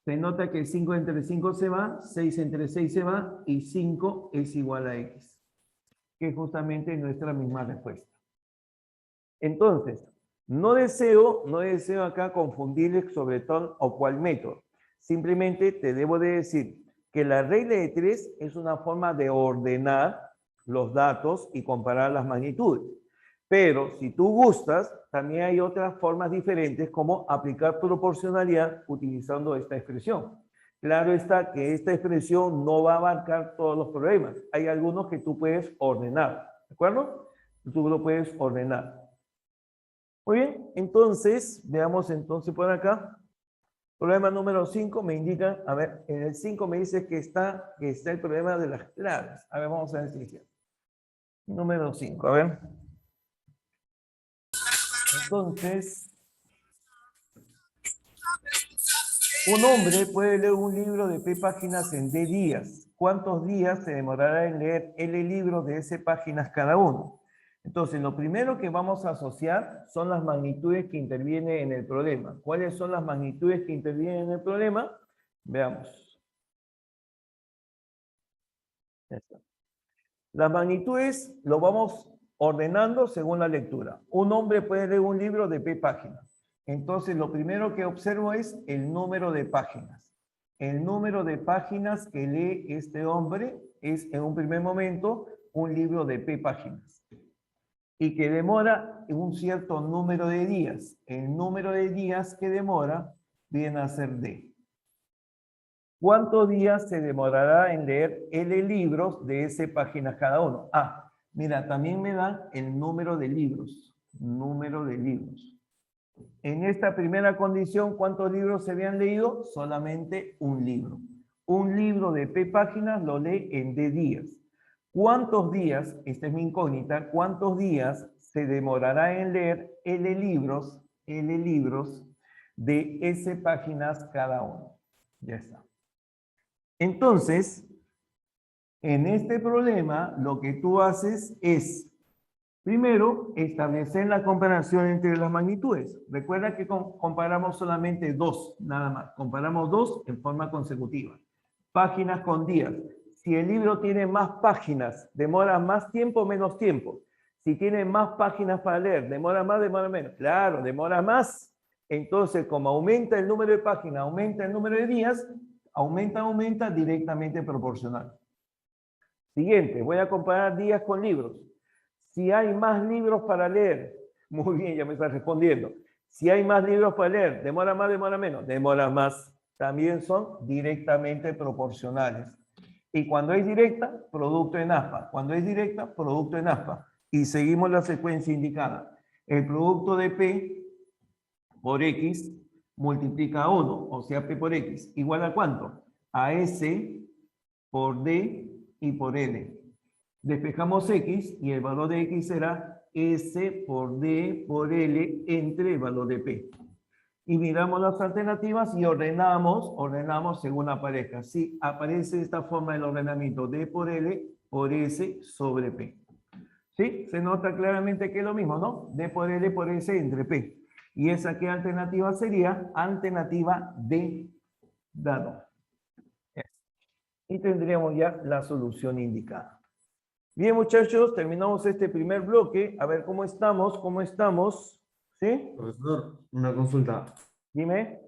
Se nota que 5 entre 5 se va, 6 entre 6 se va, y 5 es igual a X, que es justamente nuestra misma respuesta. Entonces, no deseo acá confundirles sobre tal o cual método. Simplemente te debo de decir que la regla de 3 es una forma de ordenar los datos y comparar las magnitudes. Pero si tú gustas, también hay otras formas diferentes como aplicar proporcionalidad utilizando esta expresión. Claro está que esta expresión no va a abarcar todos los problemas. Hay algunos que tú puedes ordenar, ¿de acuerdo? Tú lo puedes ordenar. Muy bien, entonces, veamos entonces por acá. Problema número 5 me indica, a ver, en el 5 me dice que está el problema de las claves. A ver, vamos a ver si es cierto. Número 5, a ver. Entonces, un hombre puede leer un libro de P páginas en D días. ¿Cuántos días se demorará en leer L libros de S páginas cada uno? Entonces, lo primero que vamos a asociar son las magnitudes que intervienen en el problema. ¿Cuáles son las magnitudes que intervienen en el problema? Veamos. Ya está. Las magnitudes lo vamos ordenando según la lectura. Un hombre puede leer un libro de P páginas. Entonces, lo primero que observo es el número de páginas. El número de páginas que lee este hombre es, en un primer momento, un libro de P páginas. Y que demora un cierto número de días. El número de días que demora viene a ser D. ¿Cuántos días se demorará en leer L libros de S páginas cada uno? Ah, mira, también me da el número de libros. Número de libros. En esta primera condición, ¿cuántos libros se habían leído? Solamente un libro. Un libro de P páginas lo lee en D días. ¿Cuántos días, esta es mi incógnita, cuántos días se demorará en leer L libros de S páginas cada uno? Ya está. Entonces, en este problema, lo que tú haces es, primero, establecer la comparación entre las magnitudes. Recuerda que comparamos solamente dos, nada más. Comparamos dos en forma consecutiva. Páginas con días. Si el libro tiene más páginas, demora más tiempo o menos tiempo. Si tiene más páginas para leer, demora más, demora menos. Claro, demora más. Entonces, como aumenta el número de páginas, aumenta el número de días, aumenta directamente proporcional. Siguiente, voy a comparar días con libros. Si hay más libros para leer, muy bien, ya me estás respondiendo. Si hay más libros para leer, ¿demora más, demora menos? Demora más. También son directamente proporcionales. Y cuando es directa, producto en aspa. Cuando es directa, producto en aspa. Y seguimos la secuencia indicada. El producto de P por X multiplica a 1, o sea, P por X, igual a ¿cuánto? A S por D y por L. Despejamos X y el valor de X será S por D por L entre el valor de P. Y miramos las alternativas y ordenamos según aparezca. Si aparece esta forma del ordenamiento D por L por S sobre P. ¿Sí? Se nota claramente que es lo mismo, ¿no? D por L por S entre P. ¿Y esa qué alternativa sería? Alternativa D dado. Y tendríamos ya la solución indicada. Bien, muchachos, terminamos este primer bloque. A ver cómo estamos, ¿sí? Profesor, una consulta. Dime.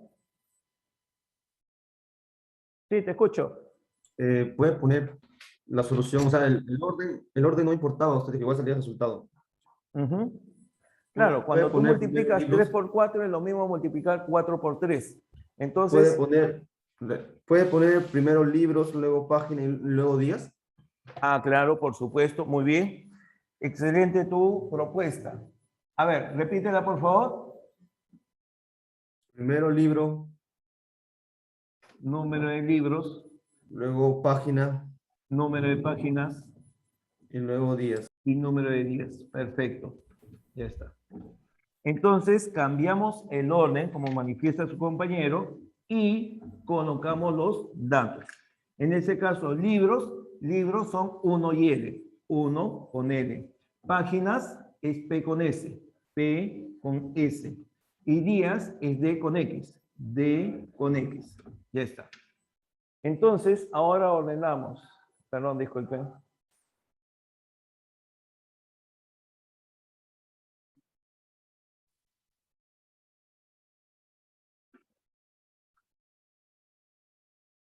Sí, te escucho. ¿Puede poner la solución, o sea, el orden no importaba, usted que igual salía el resultado? Ujú. Claro, Puede cuando tú poner primero multiplicas 3 libros, por 4 es lo mismo multiplicar 4 por 3. puede Entonces, poner, puede poner primero libros, luego página y luego días. claro, por supuesto, muy bien. Excelente tu propuesta. A ver, repítela, por favor. Primero libro, número de libros, luego página número de páginas y luego días. y número de días. Perfecto. Ya está. Entonces, cambiamos el orden, como manifiesta su compañero, y colocamos los datos. En ese caso, libros son 1 y L. 1 con L. Páginas es P con S. P con S. Y días es D con X. D con X. Ya está. Entonces, ahora ordenamos. Perdón, disculpen.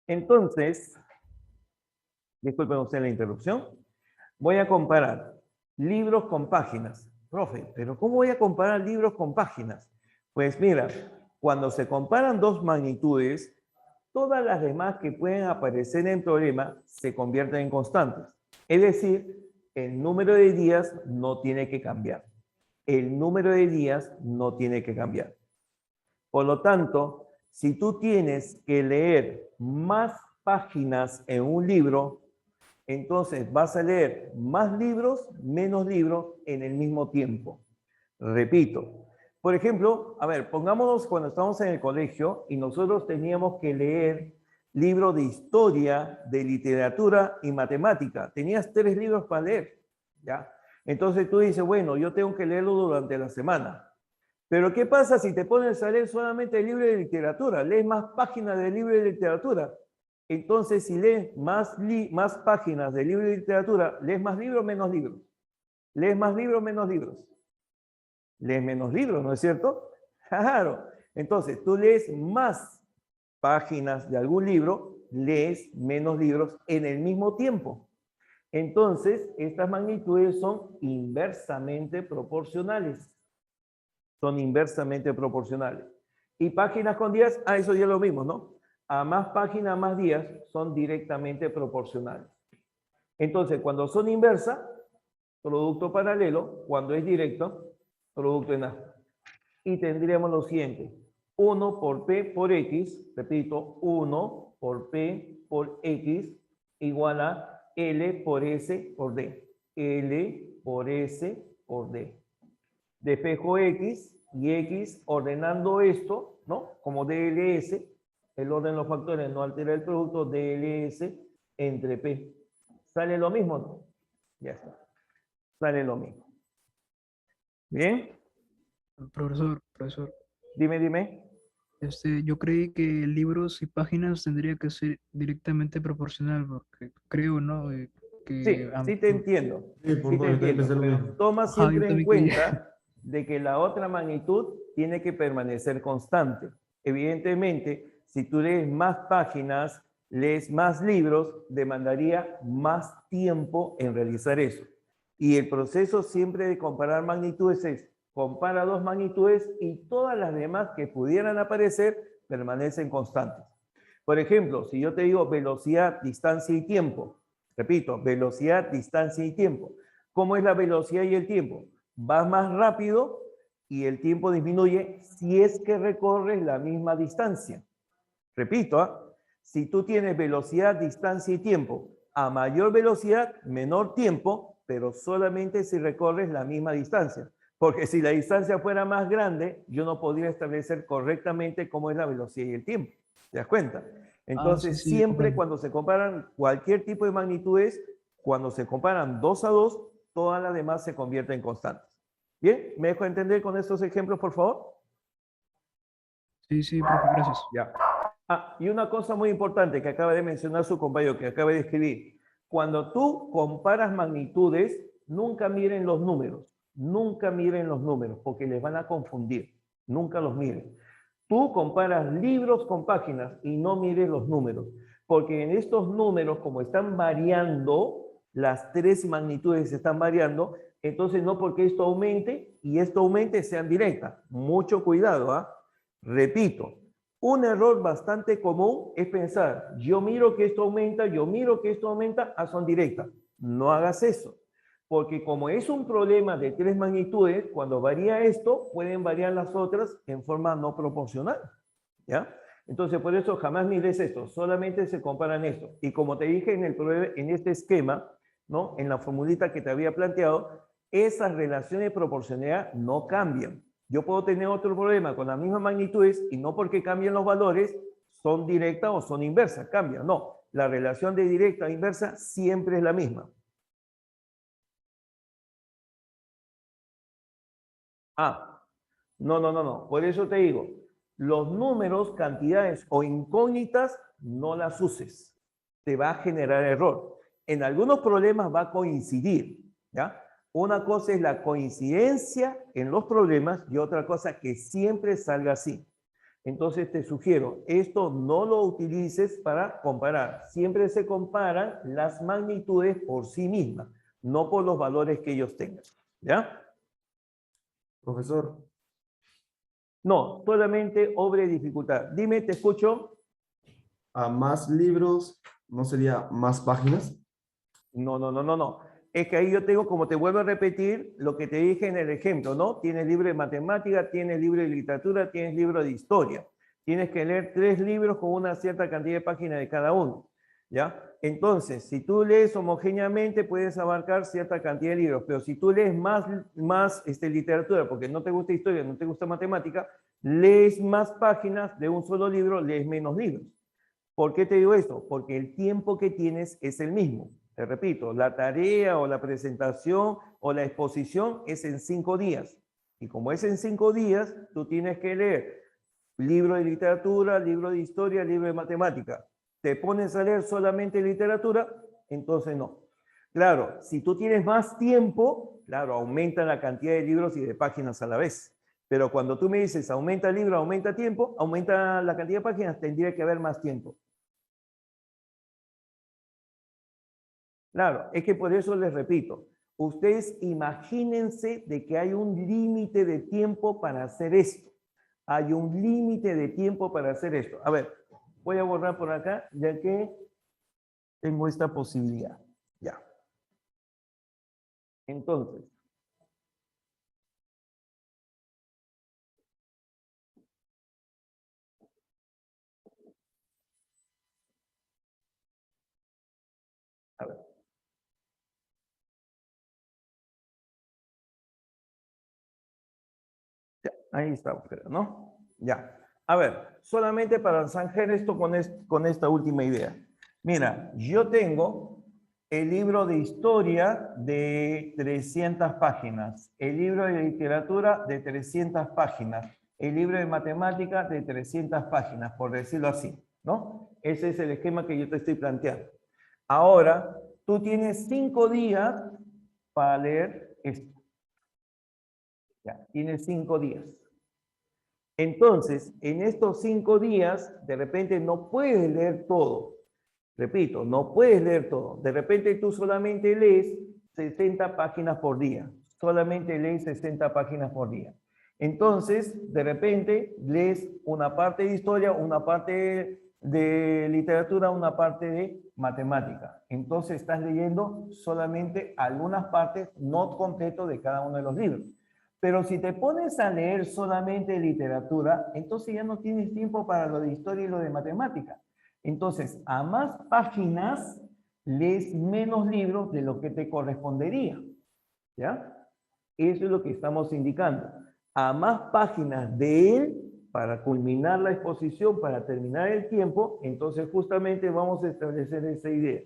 Entonces, disculpen usted la interrupción. Voy a comparar libros con páginas. Profe, pero ¿cómo voy a comparar libros con páginas? Pues mira, cuando se comparan dos magnitudes, todas las demás que pueden aparecer en problema se convierten en constantes. Es decir, el número de días no tiene que cambiar. El número de días no tiene que cambiar. Por lo tanto, si tú tienes que leer más páginas en un libro, entonces vas a leer más libros, menos libros en el mismo tiempo. Repito. Por ejemplo, a ver, pongámonos cuando estábamos en el colegio y nosotros teníamos que leer libros de historia, de literatura y matemática. Tenías 3 libros para leer, ¿ya? Entonces tú dices, bueno, yo tengo que leerlo durante la semana. Pero ¿qué pasa si te pones a leer solamente el libro de literatura? Lees más páginas del libro de literatura. Entonces, si lees más páginas del libro de literatura, ¿lees más libros o menos libros? ¿Lees más libros o menos libros? Lees menos libros, ¿no es cierto? Claro. Entonces, tú lees más páginas de algún libro, lees menos libros en el mismo tiempo. Entonces, estas magnitudes son inversamente proporcionales. Son inversamente proporcionales. Y páginas con días, eso ya es lo mismo, ¿no? A más páginas, más días, son directamente proporcionales. Entonces, cuando son inversas, producto paralelo; cuando es directo, producto en A. Y tendríamos lo siguiente: 1 por P por X, repito, 1 por P por X igual a L por S por D. L por S por D. Despejo X y X ordenando esto, ¿no? Como DLS, el orden de los factores no altera el producto, DLS entre P. ¿Sale lo mismo? ¿No? Ya está. Sale lo mismo. ¿Bien? Profesor, Dime. yo creí que libros y páginas tendría que ser directamente proporcional, porque creo, ¿no? Que, Sí te entiendo. Sí, por Sí te favor, yo también entiendo. pensé lo Pero mismo. toma ajá, yo siempre en también creí. cuenta de que la otra magnitud tiene que permanecer constante. Evidentemente, si tú lees más páginas, lees más libros, demandaría más tiempo en realizar eso. Y el proceso siempre de comparar magnitudes es: compara dos magnitudes y todas las demás que pudieran aparecer permanecen constantes. Por ejemplo, si yo te digo velocidad, distancia y tiempo, repito, velocidad, distancia y tiempo. ¿Cómo es la velocidad y el tiempo? Vas más rápido y el tiempo disminuye si es que recorres la misma distancia. Repito, ¿eh? Si tú tienes velocidad, distancia y tiempo, a mayor velocidad, menor tiempo, pero solamente si recorres la misma distancia. Porque si la distancia fuera más grande, yo no podría establecer correctamente cómo es la velocidad y el tiempo. ¿Te das cuenta? Ah, sí, Entonces, sí, siempre comprendo. cuando se comparan cualquier tipo de magnitudes, cuando se comparan 2 a 2, todas las demás se convierten en constantes. ¿Bien? ¿Me dejo entender con estos ejemplos, por favor? Sí, profe, gracias. Ya. Y una cosa muy importante que acaba de mencionar su compañero, que acaba de escribir: cuando tú comparas magnitudes, nunca miren los números, porque les van a confundir, nunca los miren. Tú comparas libros con páginas y no mires los números, porque en estos números, como están variando, las 3 magnitudes están variando, entonces no porque esto aumente y esto aumente sean directas. Mucho cuidado, ¿ah? Repito, un error bastante común es pensar: yo miro que esto aumenta, son directas. No hagas eso, porque como es un problema de 3 magnitudes, cuando varía esto, pueden variar las otras en forma no proporcional, ¿ya? Entonces, por eso jamás mires esto, solamente se comparan esto. Y como te dije en este esquema, ¿no? En la formulita que te había planteado, esas relaciones de proporcionalidad no cambian. Yo puedo tener otro problema con las mismas magnitudes y no porque cambien los valores son directas o son inversas, cambian. No, la relación de directa a inversa siempre es la misma. Ah, no. Por eso te digo, los números, cantidades o incógnitas, no las uses. Te va a generar error. En algunos problemas va a coincidir, ¿ya? Una cosa es la coincidencia en los problemas y otra cosa que siempre salga así. Entonces te sugiero, esto no lo utilices para comparar. Siempre se comparan las magnitudes por sí mismas, no por los valores que ellos tengan, ¿ya? Profesor, No, solamente obra y dificultad. Dime, te escucho. ¿a más libros no sería más páginas? No. Es que ahí yo tengo, como te vuelvo a repetir, lo que te dije en el ejemplo, ¿no? Tienes libro de matemática, tienes libro de literatura, tienes libro de historia. Tienes que leer 3 libros con una cierta cantidad de páginas de cada uno, ¿ya? Entonces, si tú lees homogéneamente, puedes abarcar cierta cantidad de libros, pero si tú lees más literatura, porque no te gusta historia, no te gusta matemática, lees más páginas de un solo libro, lees menos libros. ¿Por qué te digo esto? Porque el tiempo que tienes es el mismo. Te repito, la tarea o la presentación o la exposición es en 5 días. Y como es en 5 días, tú tienes que leer libro de literatura, libro de historia, libro de matemática. Te pones a leer solamente literatura, entonces no. Claro, si tú tienes más tiempo, claro, aumenta la cantidad de libros y de páginas a la vez. Pero cuando tú me dices aumenta el libro, aumenta tiempo, aumenta la cantidad de páginas, tendría que haber más tiempo. Claro, es que por eso les repito, ustedes imagínense de que hay un límite de tiempo para hacer esto. Hay un límite de tiempo para hacer esto. A ver, voy a borrar por acá, ya que tengo esta posibilidad. Ya. Entonces, a ver. Ya, ahí está, creo, ¿no? Ya. A ver, solamente para zanjar esto con esta última idea. Mira, yo tengo el libro de historia de 300 páginas, el libro de literatura de 300 páginas, el libro de matemática de 300 páginas, por decirlo así, ¿no? Ese es el esquema que yo te estoy planteando. Ahora, tú tienes 5 días para leer esto. Ya, tienes 5 días. Entonces, en estos 5 días, de repente no puedes leer todo. Repito, no puedes leer todo. De repente tú solamente lees 60 páginas por día. Solamente lees 60 páginas por día. Entonces, de repente lees una parte de historia, una parte de literatura, una parte de matemática. Entonces estás leyendo solamente algunas partes, no completo de cada uno de los libros. Pero si te pones a leer solamente literatura, entonces ya no tienes tiempo para lo de historia y lo de matemática. Entonces, a más páginas, lees menos libros de lo que te correspondería. ¿Ya? Eso es lo que estamos indicando. A más páginas de él, para culminar la exposición, para terminar el tiempo, entonces justamente vamos a establecer esa idea.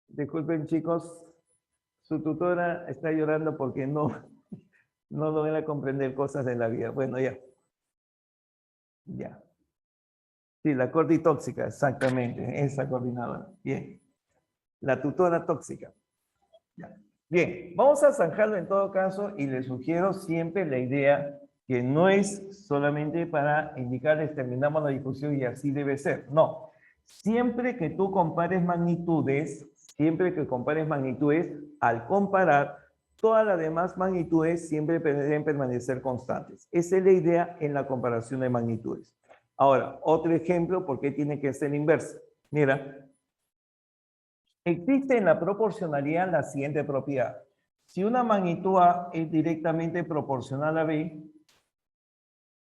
Disculpen, chicos, su tutora está llorando porque no logra comprender cosas de la vida. Bueno, ya. Ya. Sí, la cortitóxica, exactamente, esa coordinadora. Bien. La tutora tóxica. Ya. Bien, vamos a zanjarlo en todo caso y les sugiero siempre la idea que no es solamente para indicarles terminamos la discusión y así debe ser. No. Siempre que tú compares magnitudes, al comparar, todas las demás magnitudes siempre deben permanecer constantes. Esa es la idea en la comparación de magnitudes. Ahora, otro ejemplo, ¿por qué tiene que ser inversa? Mira, existe en la proporcionalidad la siguiente propiedad. Si una magnitud A es directamente proporcional a B,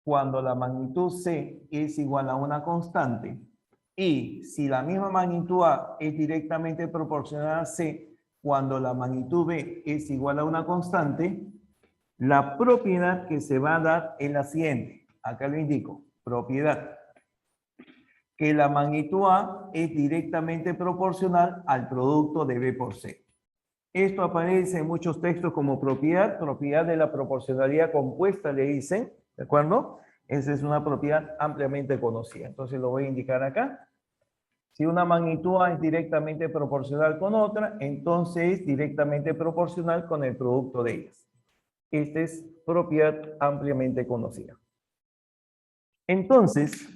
cuando la magnitud C es igual a una constante, y si la misma magnitud A es directamente proporcional a C, cuando la magnitud B es igual a una constante, la propiedad que se va a dar es la siguiente. Acá lo indico. Propiedad. Que la magnitud A es directamente proporcional al producto de B por C. Esto aparece en muchos textos como propiedad de la proporcionalidad compuesta, le dicen, ¿de acuerdo? Esa es una propiedad ampliamente conocida. Entonces lo voy a indicar acá. Si una magnitud A es directamente proporcional con otra, entonces es directamente proporcional con el producto de ellas. Esta es propiedad ampliamente conocida. Entonces,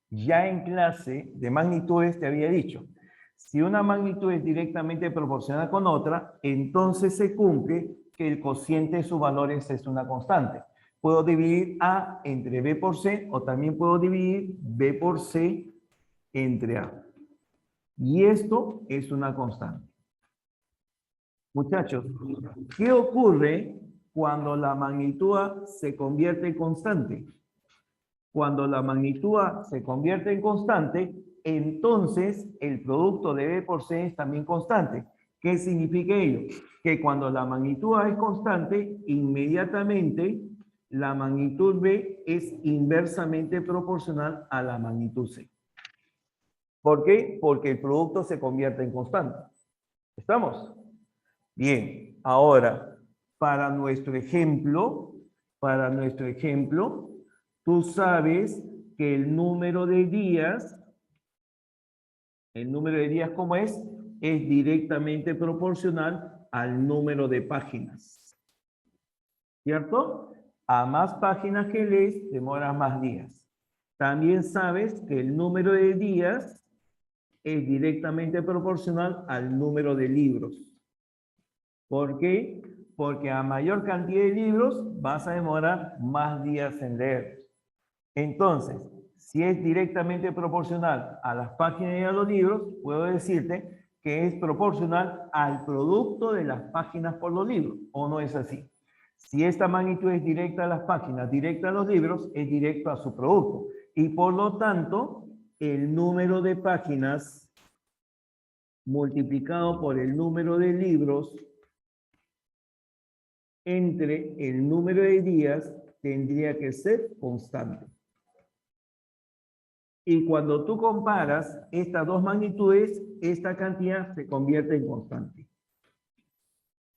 ya en clase de magnitudes te había dicho, si una magnitud es directamente proporcional con otra, entonces se cumple que el cociente de sus valores es una constante. Puedo dividir A entre B por C o también puedo dividir B por C entre A. Y esto es una constante. Muchachos, ¿qué ocurre cuando la magnitud A se convierte en constante? Cuando la magnitud A se convierte en constante, entonces el producto de B por C es también constante. ¿Qué significa ello? Que cuando la magnitud A es constante, inmediatamente la magnitud B es inversamente proporcional a la magnitud C. ¿Por qué? Porque el producto se convierte en constante. ¿Estamos? Bien, ahora, para nuestro ejemplo, tú sabes que el número de días, ¿cómo es? Es directamente proporcional al número de páginas. ¿Cierto? A más páginas que lees, demoras más días. También sabes que el número de días es directamente proporcional al número de libros. ¿Por qué? Porque a mayor cantidad de libros vas a demorar más días en leer. Entonces, si es directamente proporcional a las páginas y a los libros, puedo decirte que es proporcional al producto de las páginas por los libros, ¿o no es así? Si esta magnitud es directa a las páginas, directa a los libros, es directo a su producto. Y por lo tanto, el número de páginas multiplicado por el número de libros entre el número de días tendría que ser constante. Y cuando tú comparas estas dos magnitudes, esta cantidad se convierte en constante.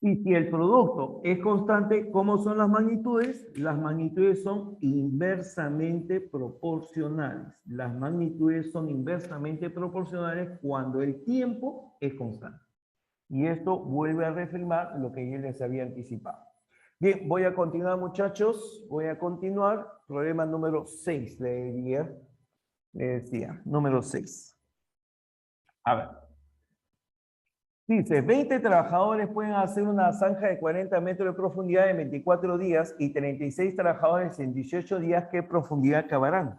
Y si el producto es constante, ¿cómo son las magnitudes? Las magnitudes son inversamente proporcionales. Las magnitudes son inversamente proporcionales cuando el tiempo es constante. Y esto vuelve a reafirmar lo que yo les había anticipado. Bien, voy a continuar, muchachos. Voy a continuar. Problema número 6, le decía. Número 6. A ver. Dice, 20 trabajadores pueden hacer una zanja de 40 metros de profundidad en 24 días y 36 trabajadores en 18 días. ¿Qué profundidad cavarán?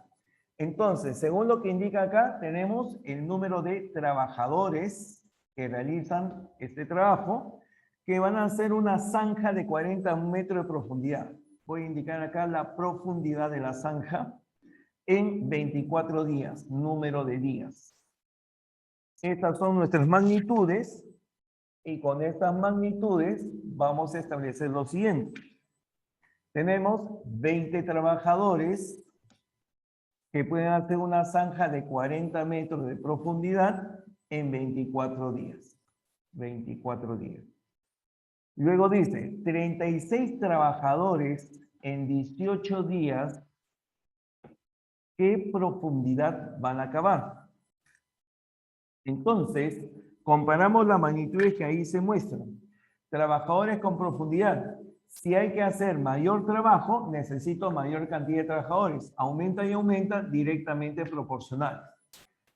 Entonces, según lo que indica acá, tenemos el número de trabajadores que realizan este trabajo, que van a hacer una zanja de 40 metros de profundidad. Voy a indicar acá la profundidad de la zanja en 24 días, número de días. Estas son nuestras magnitudes. Y con estas magnitudes vamos a establecer lo siguiente. Tenemos 20 trabajadores que pueden hacer una zanja de 40 metros de profundidad en 24 días. 24 días. Luego dice, 36 trabajadores en 18 días, ¿qué profundidad van a cavar? Entonces, comparamos las magnitudes que ahí se muestran. Trabajadores con profundidad. Si hay que hacer mayor trabajo, necesito mayor cantidad de trabajadores. Aumenta y aumenta directamente proporcional.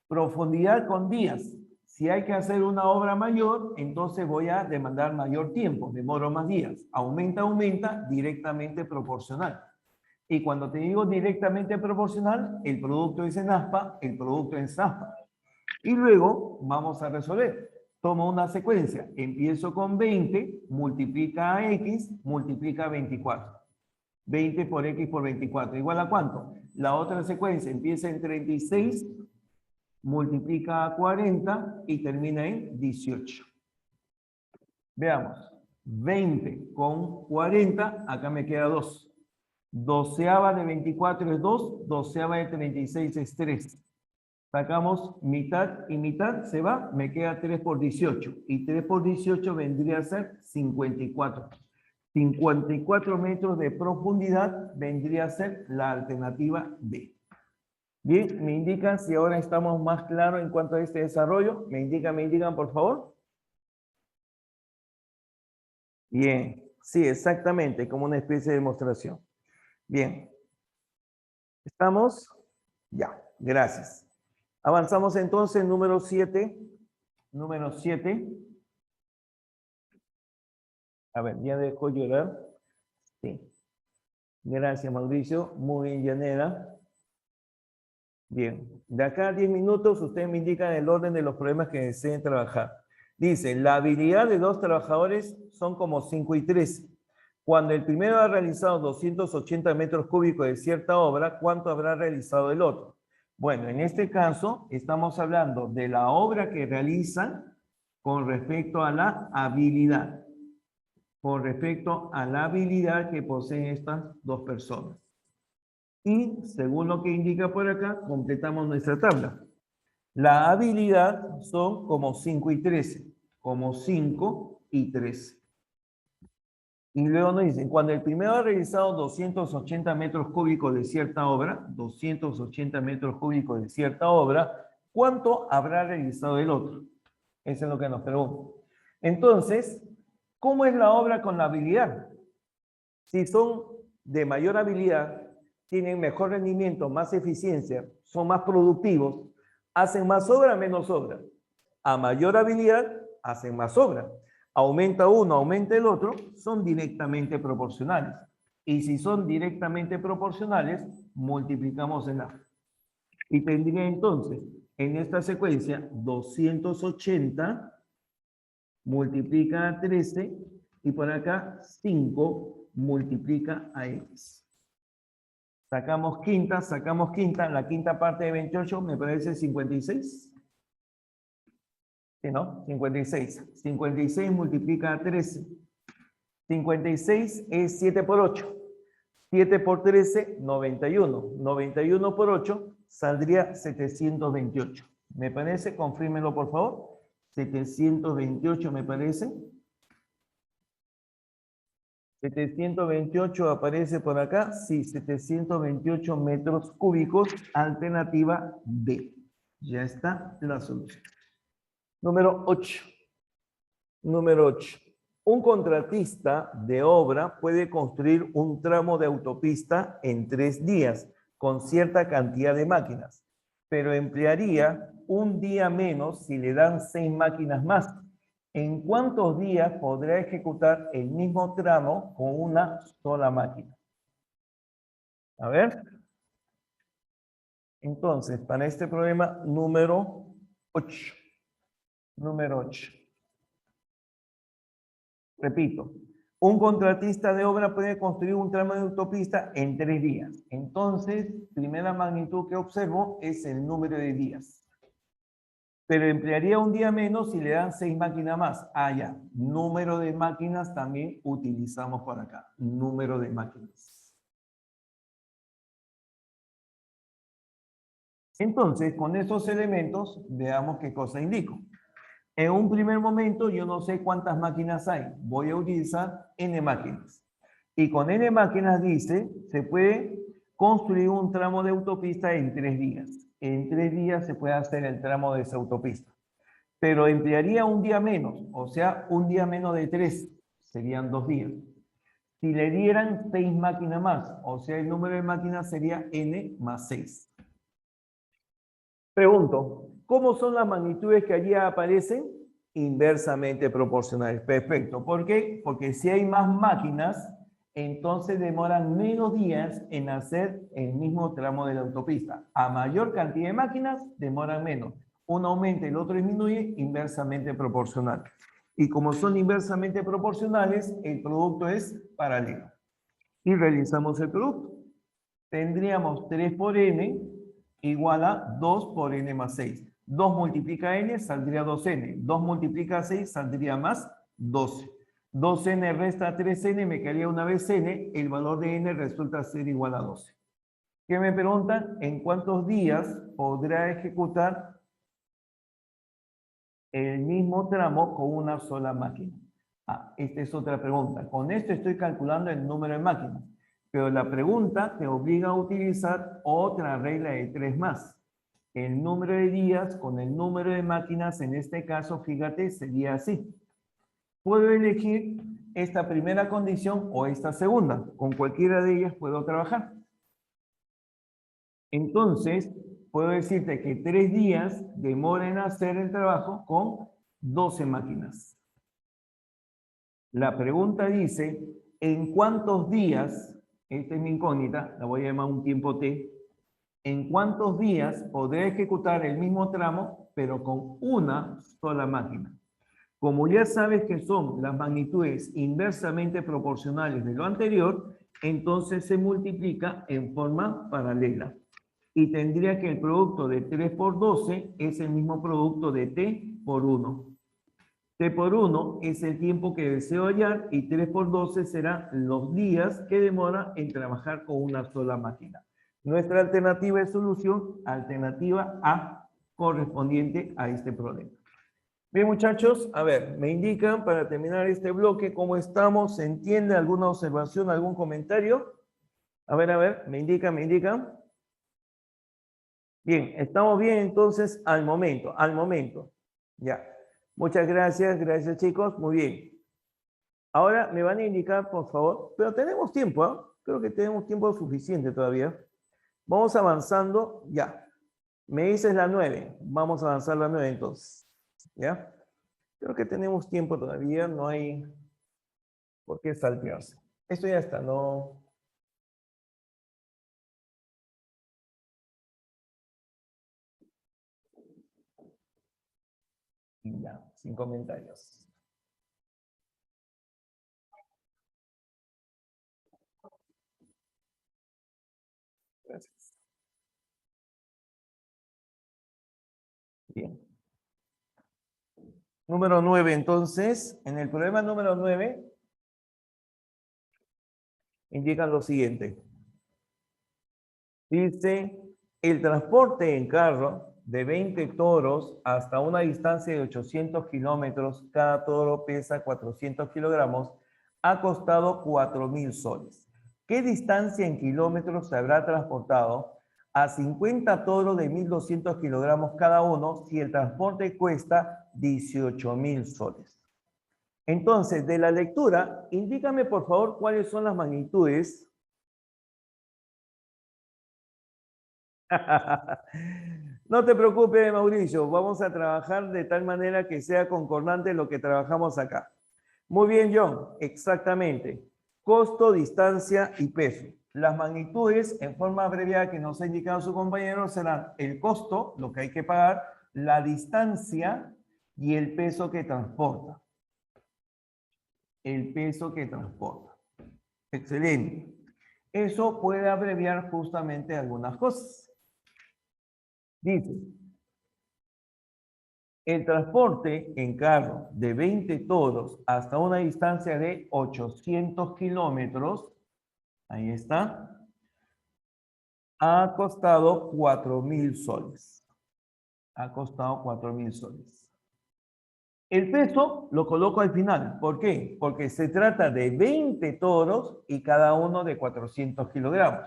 Profundidad con días. Si hay que hacer una obra mayor, entonces voy a demandar mayor tiempo. Demoro más días. Aumenta, aumenta directamente proporcional. Y cuando te digo directamente proporcional, el producto es en aspa, el producto es en aspa. Y luego vamos a resolver. Tomo una secuencia. Empiezo con 20, multiplica a X, multiplica a 24. 20 por X por 24. ¿Igual a cuánto? La otra secuencia empieza en 36, multiplica a 40 y termina en 18. Veamos. 20 con 40, acá me queda 2. Doceava de 24 es 2, doceava de 36 es 3. Sacamos mitad y mitad, se va, me queda 3 por 18. Y 3 por 18 vendría a ser 54. 54 metros de profundidad vendría a ser la alternativa B. Bien, me indican si ahora estamos más claros en cuanto a este desarrollo. Me indican, por favor. Bien, sí, exactamente, como una especie de demostración. Bien. ¿Estamos? Ya, gracias. Avanzamos entonces, número 7. Número 7. A ver, ya dejó llorar. Sí. Gracias, Mauricio. Muy bien, Yanela. Bien. De acá a 10 minutos, ustedes me indican el orden de los problemas que deseen trabajar. Dice, la habilidad de 2 trabajadores son como 5 y 3. Cuando el primero ha realizado 280 metros cúbicos de cierta obra, ¿cuánto habrá realizado el otro? Bueno, en este caso, estamos hablando de la obra que realizan con respecto a la habilidad. Con respecto a la habilidad que poseen estas 2 personas. Y según lo que indica por acá, completamos nuestra tabla. La habilidad son como 5 y 13. Como 5 y 13. Y luego nos dicen, cuando el primero ha realizado 280 metros cúbicos de cierta obra, 280 metros cúbicos de cierta obra, ¿cuánto habrá realizado el otro? Eso es lo que nos pregunta. Entonces, ¿cómo es la obra con la habilidad? Si son de mayor habilidad, tienen mejor rendimiento, más eficiencia, son más productivos, hacen más obra, menos obra. A mayor habilidad, hacen más obra. Aumenta uno, aumenta el otro, son directamente proporcionales. Y si son directamente proporcionales, multiplicamos en A. Y tendría entonces, en esta secuencia, 280 multiplica a 13 y por acá 5 multiplica a X. Sacamos quinta, la quinta parte de 28 me parece 56. ¿Sí, no? 56. 56 multiplica a 13. 56 es 7 por 8. 7 por 13, 91. 91 por 8 saldría 728. ¿Me parece? Confírmelo, por favor. 728 me parece. 728 aparece por acá. Sí, 728 metros cúbicos. Alternativa B. Ya está la solución. Número 8. Número 8. Un contratista de obra puede construir un tramo de autopista en 3 días con cierta cantidad de máquinas, pero emplearía un día menos si le dan 6 máquinas más. ¿En cuántos días podrá ejecutar el mismo tramo con una sola máquina? A ver. Entonces, para este problema número 8. Número 8. Repito, un contratista de obra puede construir un tramo de autopista en 3 días. Entonces, primera magnitud que observo es el número de días. Pero emplearía un día menos si le dan 6 máquinas más. Ah, ya. Número de máquinas también utilizamos por acá. Número de máquinas. Entonces, con estos elementos, veamos qué cosa indico. En un primer momento, yo no sé cuántas máquinas hay. Voy a utilizar N máquinas. Y con N máquinas dice, se puede construir un tramo de autopista en 3 días. En 3 días se puede hacer el tramo de esa autopista. Pero emplearía un día menos, o sea, un día menos de 3, serían 2 días. Si le dieran 6 máquinas más, o sea, el número de máquinas sería N más 6. Pregunto, ¿cómo son las magnitudes que allí aparecen? Inversamente proporcionales. Perfecto. ¿Por qué? Porque si hay más máquinas, entonces demoran menos días en hacer el mismo tramo de la autopista. A mayor cantidad de máquinas, demoran menos. uno aumenta y el otro disminuye, inversamente proporcional. Y como son inversamente proporcionales, el producto es paralelo. Y realizamos el producto. Tendríamos 3 por n igual a 2 por n más 6. 2 multiplica n, saldría 2n. 2 multiplica 6, saldría más 12. 2n resta 3n, me quedaría una vez n, el valor de n resulta ser igual a 12. ¿Qué me preguntan? ¿En cuántos días podrá ejecutar el mismo tramo con una sola máquina? Ah, esta es otra pregunta. Con esto estoy calculando el número de máquinas, pero la pregunta te obliga a utilizar otra regla de 3 más. El número de días con el número de máquinas, en este caso, fíjate, sería así. Puedo elegir esta primera condición o esta segunda. Con cualquiera de ellas puedo trabajar. Entonces, puedo decirte que 3 días demora en hacer el trabajo con 12 máquinas. La pregunta dice, ¿en cuántos días, esta es mi incógnita, la voy a llamar un tiempo t, en cuántos días podré ejecutar el mismo tramo, pero con una sola máquina? Como ya sabes que son las magnitudes inversamente proporcionales de lo anterior, entonces se multiplica en forma paralela. Y tendría que el producto de 3 por 12 es el mismo producto de t por 1. T por 1 es el tiempo que deseo hallar y 3 por 12 serán los días que demora en trabajar con una sola máquina. Nuestra alternativa de solución, alternativa A, correspondiente a este problema. Bien, muchachos, a ver, me indican para terminar este bloque cómo estamos. ¿Se entiende alguna observación, algún comentario? A ver, me indican, me indican. Bien, estamos bien entonces al momento. Ya. Muchas gracias chicos, muy bien. Ahora me van a indicar, por favor, pero tenemos tiempo, ¿eh? Creo que tenemos tiempo suficiente todavía. Vamos avanzando, ya. Me dices la 9, vamos a avanzar la 9 entonces, ¿ya? Creo que tenemos tiempo todavía, no hay por qué saltearse. Esto ya está, no... Ya, sin comentarios. Gracias. Bien. Número 9, entonces, en el problema número 9, indican lo siguiente. Dice, el transporte en carro de 20 toros hasta una distancia de 800 kilómetros, cada toro pesa 400 kilogramos, ha costado 4.000 soles. ¿Qué distancia en kilómetros se habrá transportado a 50 toros de 1.200 kilogramos cada uno si el transporte cuesta 18.000 soles? Entonces, de la lectura, indícame por favor cuáles son las magnitudes. No te preocupes, Mauricio, vamos a trabajar de tal manera que sea concordante lo que trabajamos acá. Muy bien, John, exactamente. Costo, distancia y peso. Las magnitudes, en forma abreviada que nos ha indicado su compañero, serán el costo, lo que hay que pagar, la distancia y el peso que transporta. El peso que transporta. Excelente. Eso puede abreviar justamente algunas cosas. Dice, el transporte en carro de 20 toros hasta una distancia de 800 kilómetros, ahí está, ha costado 4.000 soles. Ha costado 4.000 soles. El peso lo coloco al final. ¿Por qué? Porque se trata de 20 toros y cada uno de 400 kilogramos.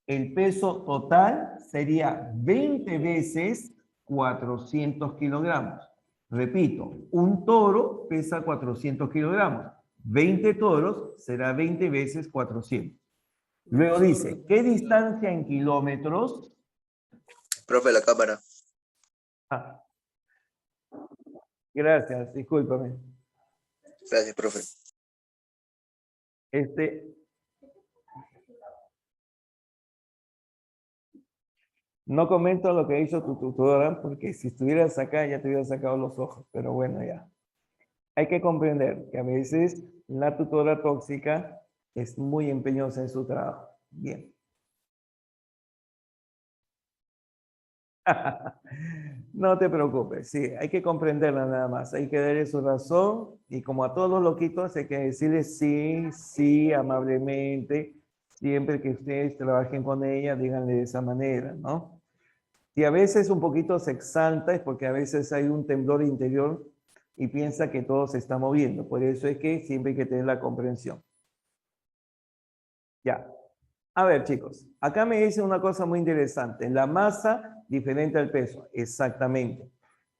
El peso total sería 20 veces 400 kilogramos. Repito, un toro pesa 400 kilogramos. 20 toros será 20 veces 400. Luego dice, ¿qué distancia en kilómetros? Profe, la cámara. Ah, gracias, discúlpame. Gracias, profe. No comento lo que hizo tu tutora, porque si estuvieras acá ya te hubiera sacado los ojos, pero bueno, ya. Hay que comprender que a veces la tutora tóxica es muy empeñosa en su trabajo. Bien. No te preocupes, sí, hay que comprenderla nada más, hay que darle su razón y como a todos los loquitos hay que decirles sí, sí, amablemente, siempre que ustedes trabajen con ella, díganle de esa manera, ¿no? Si a veces un poquito se exalta es porque a veces hay un temblor interior y piensa que todo se está moviendo, por eso es que siempre hay que tener la comprensión. Ya. A ver, chicos, acá me dice una cosa muy interesante. La masa diferente al peso, exactamente.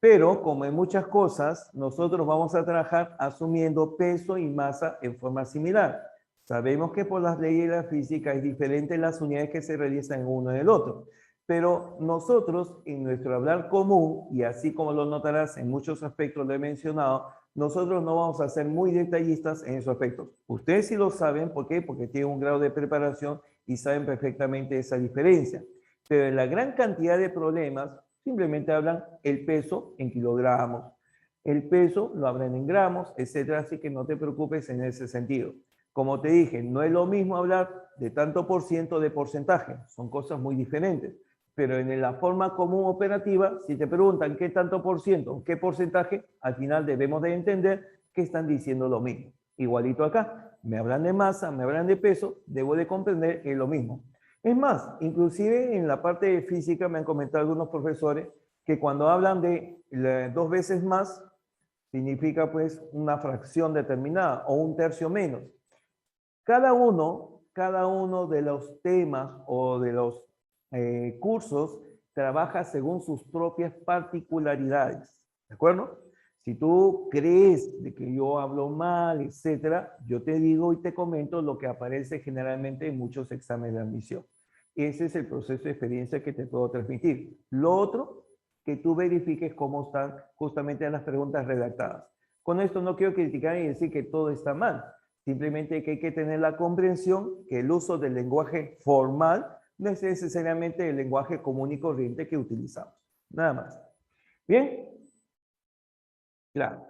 Pero como en muchas cosas, nosotros vamos a trabajar asumiendo peso y masa en forma similar. Sabemos que por las leyes de la física es diferente las unidades que se realizan en uno y el otro. Pero nosotros, en nuestro hablar común, y así como lo notarás en muchos aspectos lo he mencionado, nosotros no vamos a ser muy detallistas en esos aspectos. Ustedes sí lo saben, ¿por qué? Porque tienen un grado de preparación y saben perfectamente esa diferencia. Pero en la gran cantidad de problemas simplemente hablan el peso en kilogramos. El peso lo hablan en gramos, etcétera, así que no te preocupes en ese sentido. Como te dije, no es lo mismo hablar de tanto por ciento de porcentaje, son cosas muy diferentes. Pero en la forma común operativa, si te preguntan qué tanto por ciento, qué porcentaje, al final debemos de entender que están diciendo lo mismo. Igualito acá, me hablan de masa, me hablan de peso, debo de comprender que es lo mismo. Es más, inclusive en la parte de física me han comentado algunos profesores que cuando hablan de 2 veces más, significa pues una fracción determinada o un tercio menos. Cada uno de los temas o de los cursos trabaja según sus propias particularidades, ¿de acuerdo? Si tú crees de que yo hablo mal, etcétera, yo te digo y te comento lo que aparece generalmente en muchos exámenes de admisión. Ese es el proceso de experiencia que te puedo transmitir. Lo otro, que tú verifiques cómo están justamente las preguntas redactadas. Con esto no quiero criticar y decir que todo está mal. Simplemente que hay que tener la comprensión que el uso del lenguaje formal no es necesariamente el lenguaje común y corriente que utilizamos. Nada más. ¿Bien? Claro.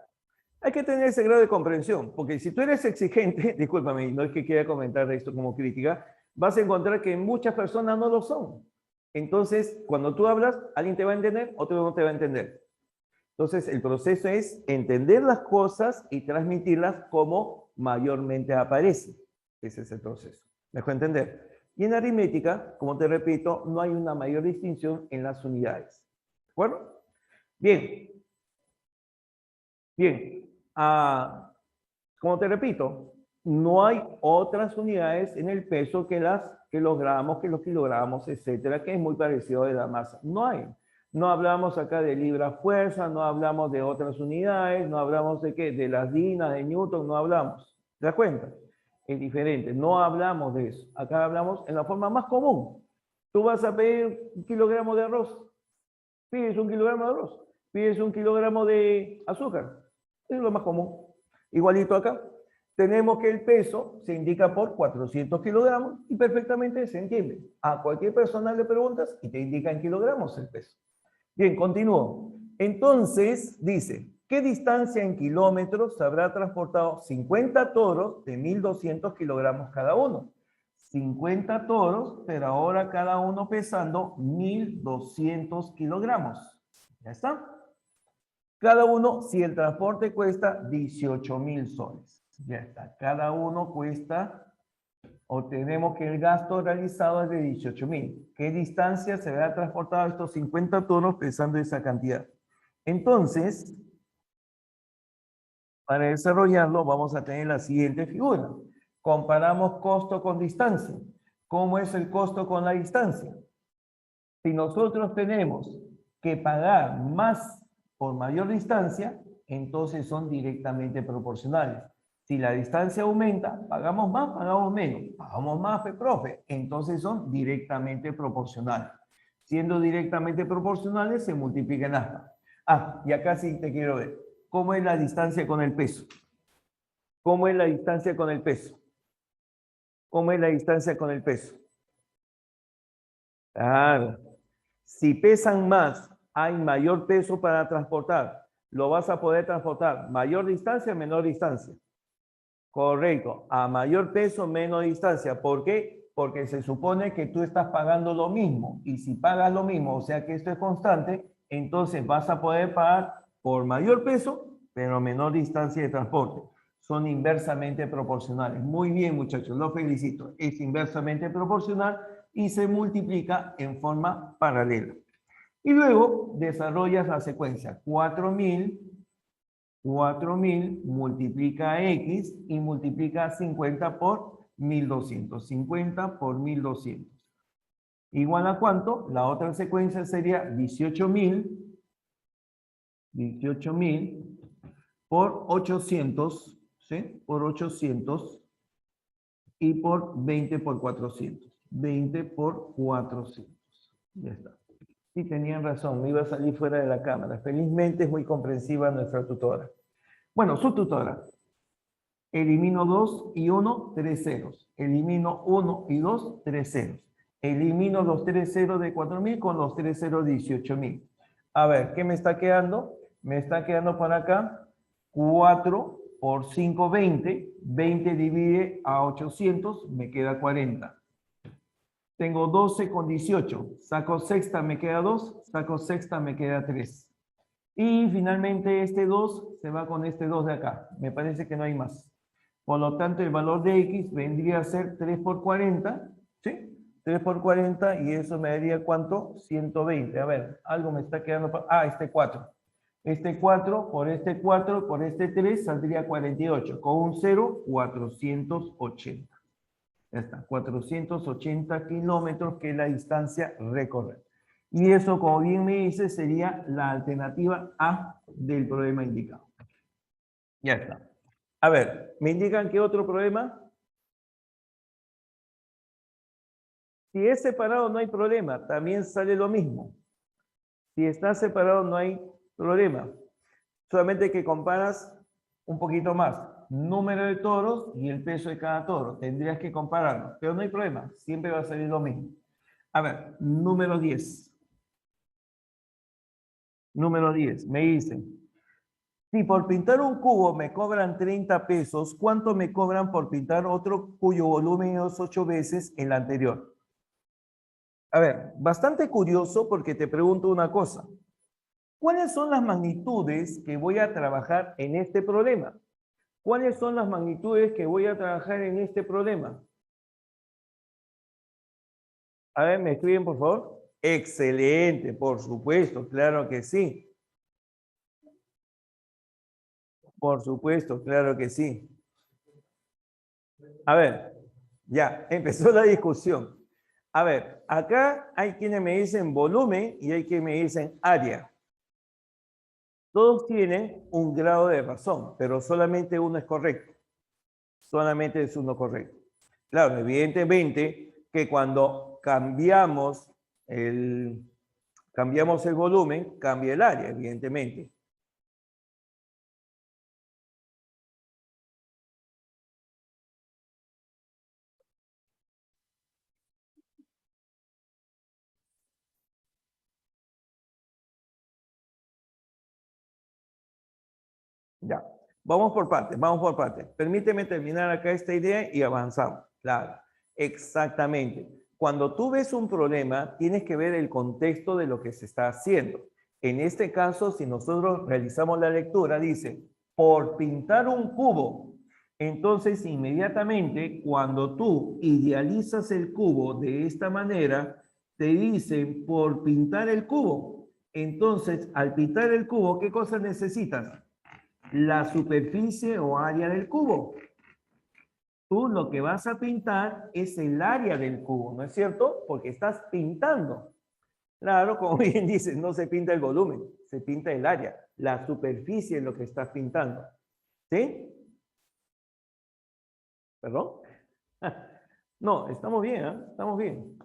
Hay que tener ese grado de comprensión, porque si tú eres exigente, discúlpame, no es que quiera comentar esto como crítica, vas a encontrar que muchas personas no lo son. Entonces, cuando tú hablas, alguien te va a entender, otro no te va a entender. Entonces, el proceso es entender las cosas y transmitirlas como mayormente aparece. Ese es el proceso. ¿Me dejó entender? Y en aritmética, como te repito, no hay una mayor distinción en las unidades. ¿De acuerdo? Bien. Bien. Como te repito, no hay otras unidades en el peso que los gramos, que los kilogramos, etcétera, que es muy parecido de la masa. No hay. No hablamos acá de libra-fuerza, no hablamos de otras unidades, no hablamos de qué, de las dinas, de Newton, no hablamos. ¿Te das cuenta? Es diferente, no hablamos de eso. Acá hablamos en la forma más común. Tú vas a pedir 1 kilogramo de arroz, pides 1 kilogramo de arroz, pides 1 kilogramo de azúcar. Es lo más común. Igualito acá. Tenemos que el peso se indica por 400 kilogramos y perfectamente se entiende. A cualquier persona le preguntas y te indica en kilogramos el peso. Bien, continúo. Entonces, dice, ¿qué distancia en kilómetros se habrá transportado 50 toros de 1.200 kilogramos cada uno? 50 toros, pero ahora cada uno pesando 1.200 kilogramos. ¿Ya está? Cada uno, si el transporte cuesta 18.000 soles. Ya está. Cada uno cuesta, o tenemos que el gasto realizado es de 18.000. ¿Qué distancia se habrá transportado estos 50 tonos pesando esa cantidad? Entonces, para desarrollarlo vamos a tener la siguiente figura. Comparamos costo con distancia. ¿Cómo es el costo con la distancia? Si nosotros tenemos que pagar más por mayor distancia, entonces son directamente proporcionales. Si la distancia aumenta, pagamos más, pagamos menos. Pagamos más, profe. Entonces son directamente proporcionales. Siendo directamente proporcionales, se multiplican hasta. Y acá sí te quiero ver. ¿Cómo es la distancia con el peso? ¿Cómo es la distancia con el peso? ¿Cómo es la distancia con el peso? Claro. Si pesan más, hay mayor peso para transportar. Lo vas a poder transportar mayor distancia, menor distancia. Correcto. A mayor peso, menor distancia. ¿Por qué? Porque se supone que tú estás pagando lo mismo. Y si pagas lo mismo, o sea que esto es constante, entonces vas a poder pagar por mayor peso, pero menor distancia de transporte. Son inversamente proporcionales. Muy bien, muchachos, los felicito. Es inversamente proporcional y se multiplica en forma paralela. Y luego desarrollas la secuencia. 4.000 multiplica X y multiplica 50 por 1.200. 50 por 1.200. ¿Igual a cuánto? La otra secuencia sería 18.000 por 800, ¿sí? Por 800 y por 20 por 400. 20 por 400. Ya está. Sí, tenían razón, me iba a salir fuera de la cámara. Felizmente es muy comprensiva nuestra tutora. Bueno, su tutora. Elimino 2 y 1, 3 ceros. Elimino 1 y 2, 3 ceros. Elimino los 3 ceros de 4.000 con los 3 ceros de 18.000. A ver, ¿qué me está quedando? Me está quedando por acá 4 por 5, 20. 20 divide a 800, me queda 40. Tengo 12 con 18. Saco sexta, me queda 2. Saco sexta, me queda 3. Y finalmente este 2 se va con este 2 de acá. Me parece que no hay más. Por lo tanto, el valor de X vendría a ser 3 por 40. ¿Sí? 3 por 40 y eso me daría ¿cuánto? 120. A ver, algo me está quedando. Este 4. Este 4 por este 4 por este 3 saldría 48. Con un 0, 480. Ya está, 480 kilómetros que es la distancia recorrer. Y eso, como bien me dice, sería la alternativa A del problema indicado. Ya está. A ver, ¿me indican qué otro problema? Si es separado no hay problema, también sale lo mismo. Si está separado no hay problema. Solamente que comparas un poquito más. Número de toros y el peso de cada toro. Tendrías que compararlo, pero no hay problema. Siempre va a salir lo mismo. A ver, número 10. Número 10. Me dicen, si por pintar un cubo me cobran 30 pesos, ¿cuánto me cobran por pintar otro cuyo volumen es 8 veces el anterior? A ver, bastante curioso porque te pregunto una cosa. ¿Cuáles son las magnitudes que voy a trabajar en este problema? ¿Cuáles son las magnitudes que voy a trabajar en este problema? A ver, ¿me escriben, por favor? Excelente, por supuesto, claro que sí. Por supuesto, claro que sí. A ver, ya, empezó la discusión. A ver, acá hay quienes me dicen volumen y hay quienes me dicen área. Todos tienen un grado de razón, pero solamente uno es correcto. Solamente es uno correcto. Claro, evidentemente que cuando cambiamos el volumen, cambia el área, evidentemente. Ya, vamos por partes, vamos por partes. Permíteme terminar acá esta idea y avanzamos. Claro, exactamente. Cuando tú ves un problema, tienes que ver el contexto de lo que se está haciendo. En este caso, si nosotros realizamos la lectura, dice, por pintar un cubo. Entonces, inmediatamente, cuando tú idealizas el cubo de esta manera, te dicen por pintar el cubo. Entonces, al pintar el cubo, ¿qué cosas necesitas? La superficie o área del cubo. Tú lo que vas a pintar es el área del cubo, ¿no es cierto? Porque estás pintando. Claro, como bien dices, no se pinta el volumen, se pinta el área. La superficie es lo que estás pintando. ¿Sí? ¿Perdón? No, estamos bien, ¿eh? Estamos bien.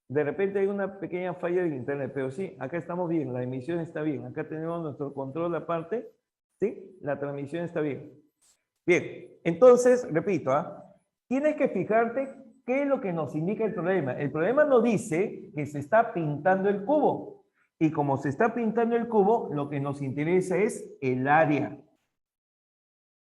De repente hay una pequeña falla de internet, pero sí, acá estamos bien, la emisión está bien. Acá tenemos nuestro control aparte. ¿Sí? La transmisión está bien. Bien, entonces, repito, tienes que fijarte qué es lo que nos indica el problema. El problema no dice que se está pintando el cubo. Y como se está pintando el cubo, lo que nos interesa es el área.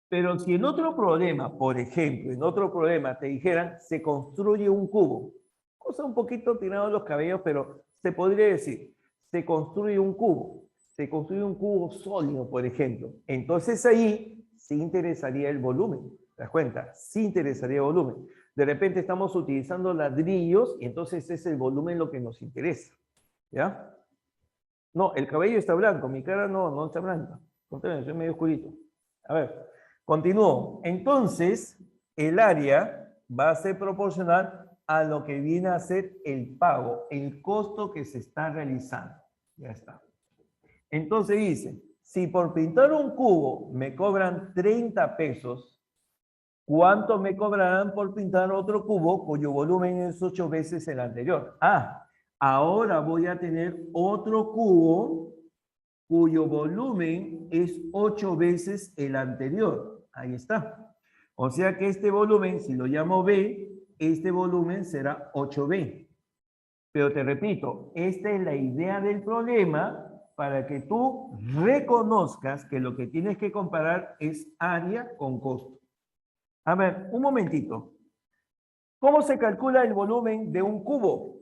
Pero si en otro problema, por ejemplo, en otro problema te dijeran, se construye un cubo, cosa un poquito tirado de los cabellos, pero se podría decir, se construye un cubo sólido, por ejemplo. Entonces ahí sí interesaría el volumen, ¿te das cuenta? Sí interesaría el volumen. De repente estamos utilizando ladrillos y entonces es el volumen lo que nos interesa, ¿ya? No, el cabello está blanco, mi cara no está blanca. Contrario, soy medio oscurito. A ver, continúo. Entonces, el área va a ser proporcional a lo que viene a ser el pago, el costo que se está realizando. Ya está. Entonces dice, si por pintar un cubo me cobran 30 pesos, ¿cuánto me cobrarán por pintar otro cubo cuyo volumen es 8 veces el anterior? Ah, ahora voy a tener otro cubo cuyo volumen es 8 veces el anterior. Ahí está. O sea que este volumen, si lo llamo B, este volumen será 8B. Pero te repito, esta es la idea del problema para que tú reconozcas que lo que tienes que comparar es área con costo. A ver, un momentito. ¿Cómo se calcula el volumen de un cubo?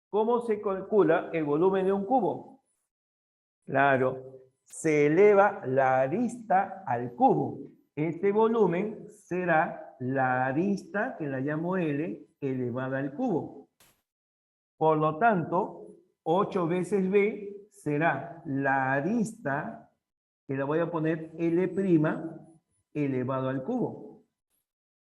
¿Cómo se calcula el volumen de un cubo? Claro, se eleva la arista al cubo. Este volumen será la arista, que la llamo L, elevada al cubo. Por lo tanto, 8 veces B será la arista, que la voy a poner L' elevado al cubo.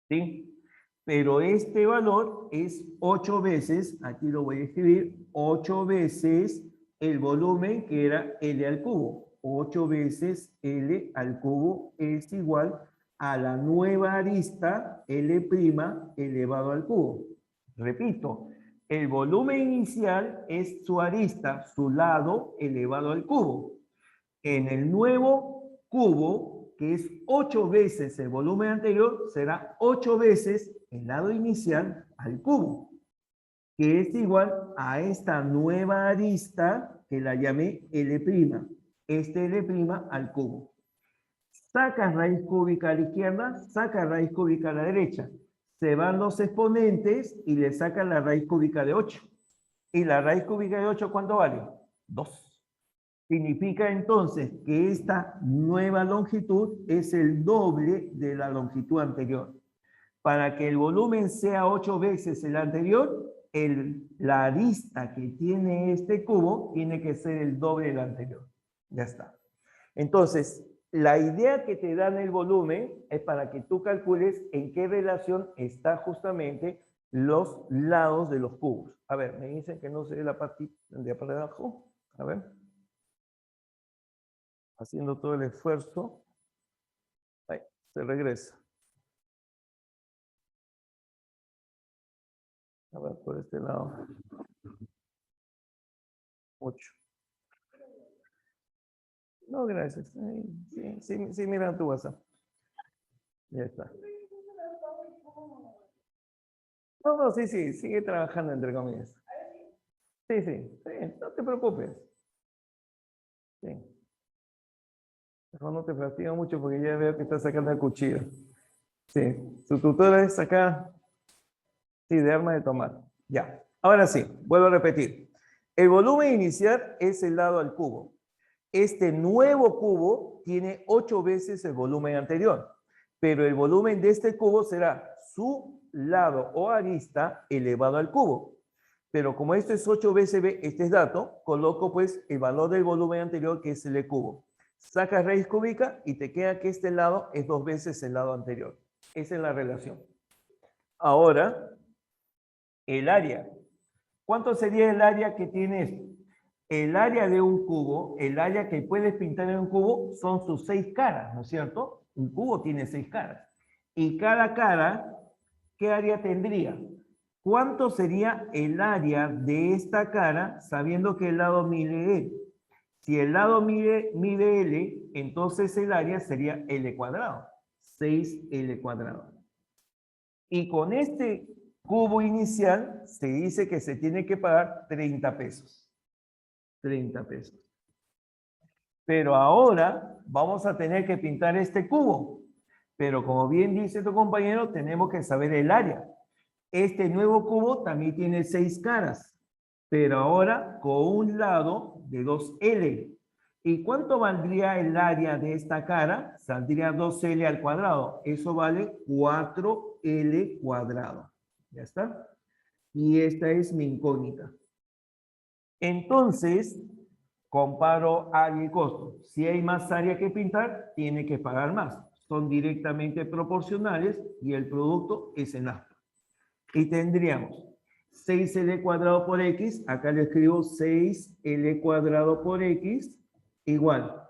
¿Sí? Pero este valor es 8 veces, aquí lo voy a escribir, 8 veces el volumen que era L al cubo. 8 veces L al cubo es igual a la nueva arista L' elevado al cubo. Repito, el volumen inicial es su arista, su lado elevado al cubo. En el nuevo cubo, que es 8 veces el volumen anterior, será 8 veces el lado inicial al cubo, que es igual a esta nueva arista que la llamé L', este L' al cubo. Sacas raíz cúbica a la izquierda, sacas raíz cúbica a la derecha. Se van los exponentes y le sacan la raíz cúbica de 8. ¿Y la raíz cúbica de 8 cuánto vale? 2. Significa entonces que esta nueva longitud es el doble de la longitud anterior. Para que el volumen sea 8 veces el anterior, la arista que tiene este cubo tiene que ser el doble del anterior. Ya está. Entonces, la idea que te dan el volumen es para que tú calcules en qué relación están justamente los lados de los cubos. A ver, me dicen que no se ve la parte de abajo. A ver. Haciendo todo el esfuerzo. Ahí, se regresa. A ver, por este lado. 8. No, gracias. Sí, mira tu WhatsApp. Ya está. No, sí, sigue trabajando entre comillas. Sí, no te preocupes. Sí. Mejor no te fastidio mucho porque ya veo que estás sacando el cuchillo. Sí, su tutora es acá. Sí, de arma de tomar. Ya. Ahora sí, vuelvo a repetir. El volumen inicial es el lado al cubo. Este nuevo cubo tiene 8 veces el volumen anterior, pero el volumen de este cubo será su lado o arista elevado al cubo. Pero como esto es 8 veces B, este es dato, coloco pues el valor del volumen anterior que es el cubo. Sacas raíz cúbica y te queda que este lado es 2 veces el lado anterior. Esa es la relación. Ahora, el área. ¿Cuánto sería el área que tiene esto? El área de un cubo, el área que puedes pintar en un cubo, son sus 6 caras, ¿no es cierto? Un cubo tiene 6 caras. Y cada cara, ¿qué área tendría? ¿Cuánto sería el área de esta cara sabiendo que el lado mide L? Si el lado mide L, entonces el área sería L cuadrado. 6L cuadrado. Y con este cubo inicial se dice que se tiene que pagar 30 pesos. 30 pesos. Pero ahora vamos a tener que pintar este cubo. Pero como bien dice tu compañero, tenemos que saber el área. Este nuevo cubo también tiene 6 caras, pero ahora con un lado de 2L. ¿Y cuánto valdría el área de esta cara? Saldría 2L al cuadrado. Eso vale 4L cuadrado. ¿Ya está? Y esta es mi incógnita. Entonces, comparo área y costo. Si hay más área que pintar, tiene que pagar más. Son directamente proporcionales y el producto es en A. Y tendríamos 6L cuadrado por X, acá le escribo 6L cuadrado por X, igual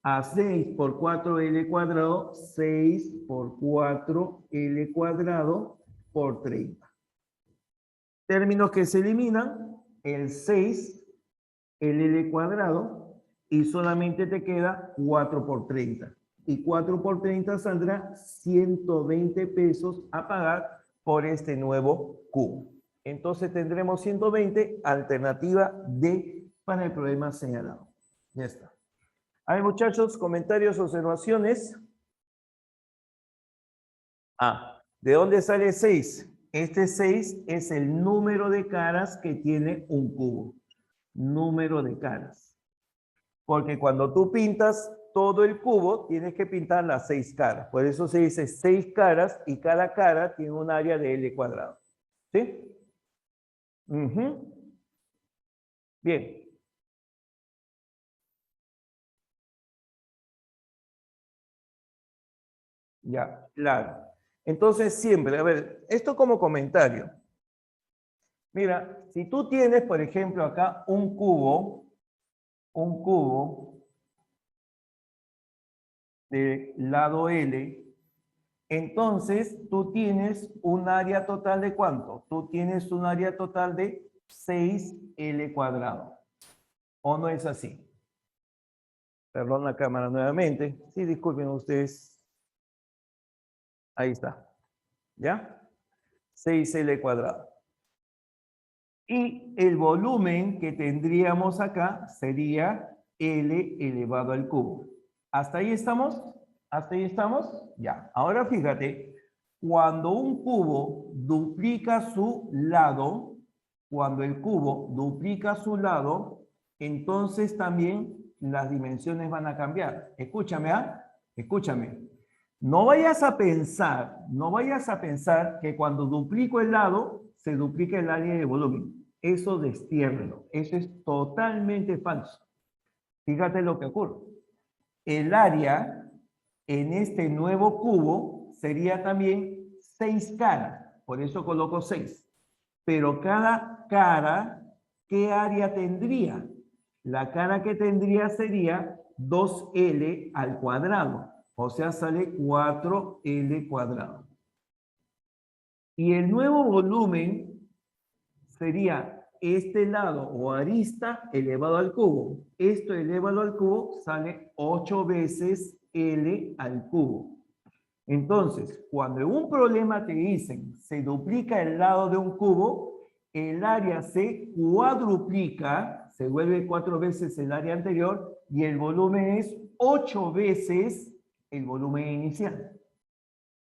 a 6 por 4L cuadrado, 6 por 4L cuadrado por 30. Términos que se eliminan, el 6L cuadrado, y solamente te queda 4 por 30. Y 4 por 30 saldrá 120 pesos a pagar por este nuevo cubo. Entonces tendremos 120, alternativa D para el problema señalado. Ya está. A ver, muchachos, comentarios, observaciones. ¿De dónde sale 6? Este 6 es el número de caras que tiene un cubo. Número de caras. Porque cuando tú pintas todo el cubo, tienes que pintar las 6 caras. Por eso se dice 6 caras y cada cara tiene un área de L cuadrado. ¿Sí? Bien. Ya, claro. Entonces siempre, a ver, esto como comentario. Mira, si tú tienes, por ejemplo, acá un cubo de lado L, entonces tú tienes un área total de ¿cuánto? Tú tienes un área total de 6L cuadrado. ¿O no es así? Perdón la cámara nuevamente. Sí, disculpen ustedes. Ahí está. ¿Ya? 6L cuadrado. Y el volumen que tendríamos acá sería L elevado al cubo. ¿Hasta ahí estamos? ¿Hasta ahí estamos? Ya. Ahora fíjate, cuando un cubo duplica su lado, cuando el cubo duplica su lado, entonces también las dimensiones van a cambiar. Escúchame, ¿ah? Escúchame. No vayas a pensar que cuando duplico el lado, se duplica el área de volumen. Eso destiérrelo. Eso es totalmente falso. Fíjate lo que ocurre. El área en este nuevo cubo sería también 6 caras. Por eso coloco 6. Pero cada cara, ¿qué área tendría? La cara que tendría sería 2L al cuadrado. O sea, sale 4L cuadrado. Y el nuevo volumen sería este lado o arista elevado al cubo. Esto elevado al cubo sale 8 veces L al cubo. Entonces, cuando en un problema te dicen se duplica el lado de un cubo, el área se cuadruplica, se vuelve 4 veces el área anterior y el volumen es 8 veces el volumen inicial.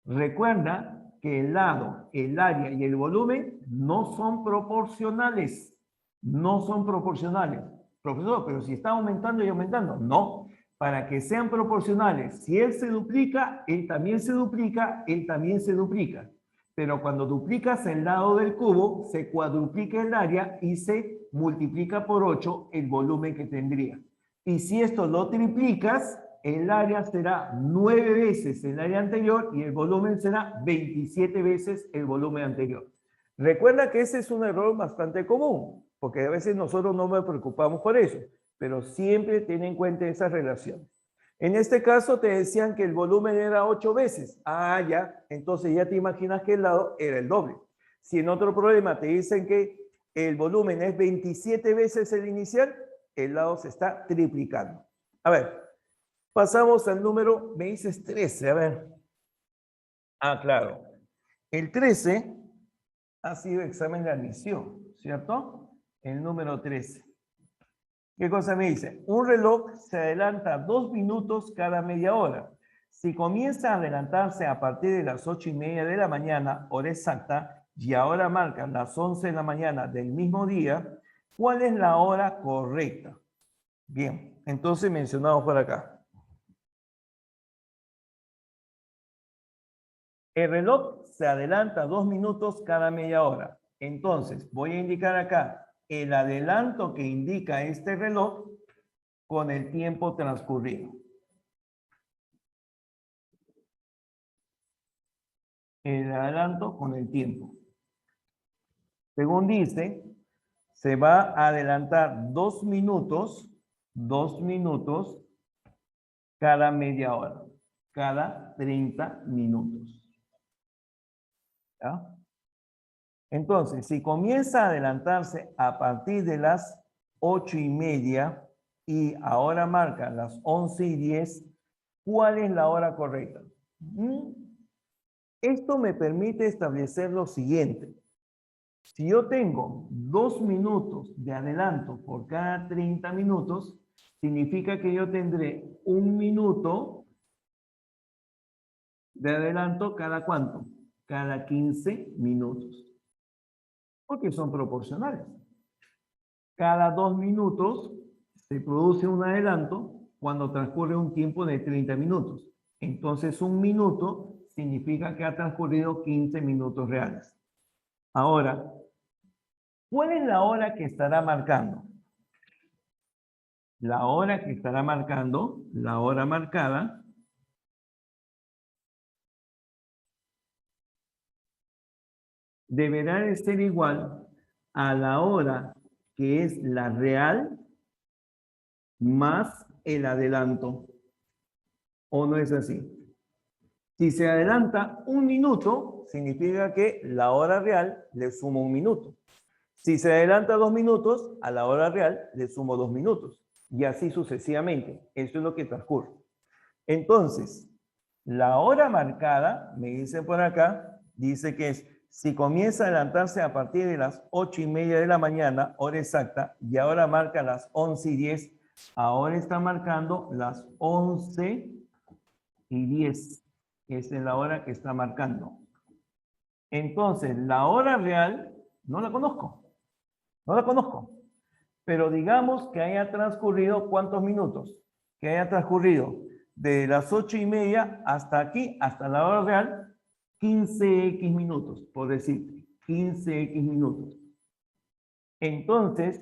Recuerda que el lado, el área y el volumen no son proporcionales. No son proporcionales. Profesor, pero si está aumentando y aumentando. No. Para que sean proporcionales, si él se duplica, él también se duplica, él también se duplica. Pero cuando duplicas el lado del cubo, se cuadruplica el área y se multiplica por 8 el volumen que tendría. Y si esto lo triplicas, el área será 9 veces el área anterior y el volumen será 27 veces el volumen anterior. Recuerda que ese es un error bastante común, porque a veces nosotros no nos preocupamos por eso, pero siempre ten en cuenta esa relación. En este caso te decían que el volumen era 8 veces. Ah, ya, entonces ya te imaginas que el lado era el doble. Si en otro problema te dicen que el volumen es 27 veces el inicial, el lado se está triplicando. A ver, pasamos al número, me dices 13, a ver. Ah, claro. El 13 ha sido examen de admisión, ¿cierto? El número 13. ¿Qué cosa me dice? Un reloj se adelanta 2 minutos cada media hora. Si comienza a adelantarse a partir de las 8:30 de la mañana, hora exacta, y ahora marcan las 11 de la mañana del mismo día, ¿cuál es la hora correcta? Bien, entonces mencionamos por acá. El reloj se adelanta 2 minutos cada media hora. Entonces, voy a indicar acá el adelanto que indica este reloj con el tiempo transcurrido. El adelanto con el tiempo. Según dice, se va a adelantar 2 minutos cada media hora, cada 30 minutos. ¿Ya? Entonces, si comienza a adelantarse a partir de las 8:30 y ahora marca las 11:10, ¿cuál es la hora correcta? Esto me permite establecer lo siguiente. Si yo tengo 2 minutos de adelanto por cada 30 minutos, significa que yo tendré 1 minuto de adelanto cada ¿cuánto? Cada 15 minutos. Porque son proporcionales. Cada 2 minutos se produce un adelanto cuando transcurre un tiempo de 30 minutos. Entonces, 1 minuto significa que ha transcurrido 15 minutos reales. Ahora, ¿cuál es la hora que estará marcando? La hora que estará marcando, la hora marcada, deberá de ser igual a la hora que es la real más el adelanto. ¿O no es así? Si se adelanta 1 minuto, significa que la hora real le sumo 1 minuto. Si se adelanta 2 minutos, a la hora real le sumo 2 minutos. Y así sucesivamente. Eso es lo que transcurre. Entonces, la hora marcada, me dicen por acá, dice que es, si comienza a adelantarse a partir de las 8:30 de la mañana, hora exacta, y ahora marca las 11:10, ahora está marcando las 11:10. Esa es la hora que está marcando. Entonces, la hora real, no la conozco. No la conozco. Pero digamos que haya transcurrido, ¿cuántos minutos? Que haya transcurrido de las 8:30 hasta aquí, hasta la hora real, 15x minutos, por decirte, 15x minutos. Entonces,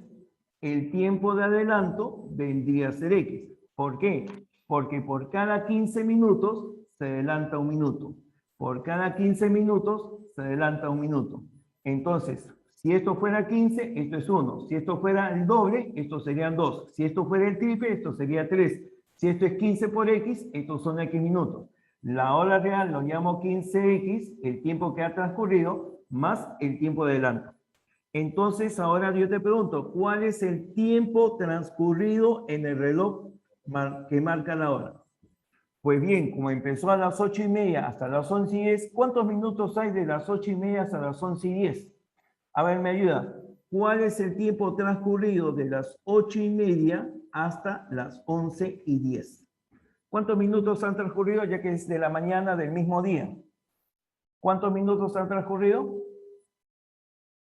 el tiempo de adelanto vendría a ser X. ¿Por qué? Porque por cada 15 minutos se adelanta 1 minuto. Por cada 15 minutos se adelanta 1 minuto. Entonces, si esto fuera 15, esto es 1. Si esto fuera el doble, esto serían 2. Si esto fuera el triple, esto sería 3. Si esto es 15 por X, estos son X minutos. La hora real lo llamo 15X, el tiempo que ha transcurrido, más el tiempo de adelanto. Entonces, ahora yo te pregunto, ¿cuál es el tiempo transcurrido en el reloj que marca la hora? Pues bien, como empezó a las 8:30 hasta las 11:10, ¿cuántos minutos hay de las 8:30 hasta las 11:10? A ver, me ayuda. ¿Cuál es el tiempo transcurrido de las 8:30 hasta las 11:10? ¿Cuántos minutos han transcurrido ya que es de la mañana del mismo día? ¿Cuántos minutos han transcurrido?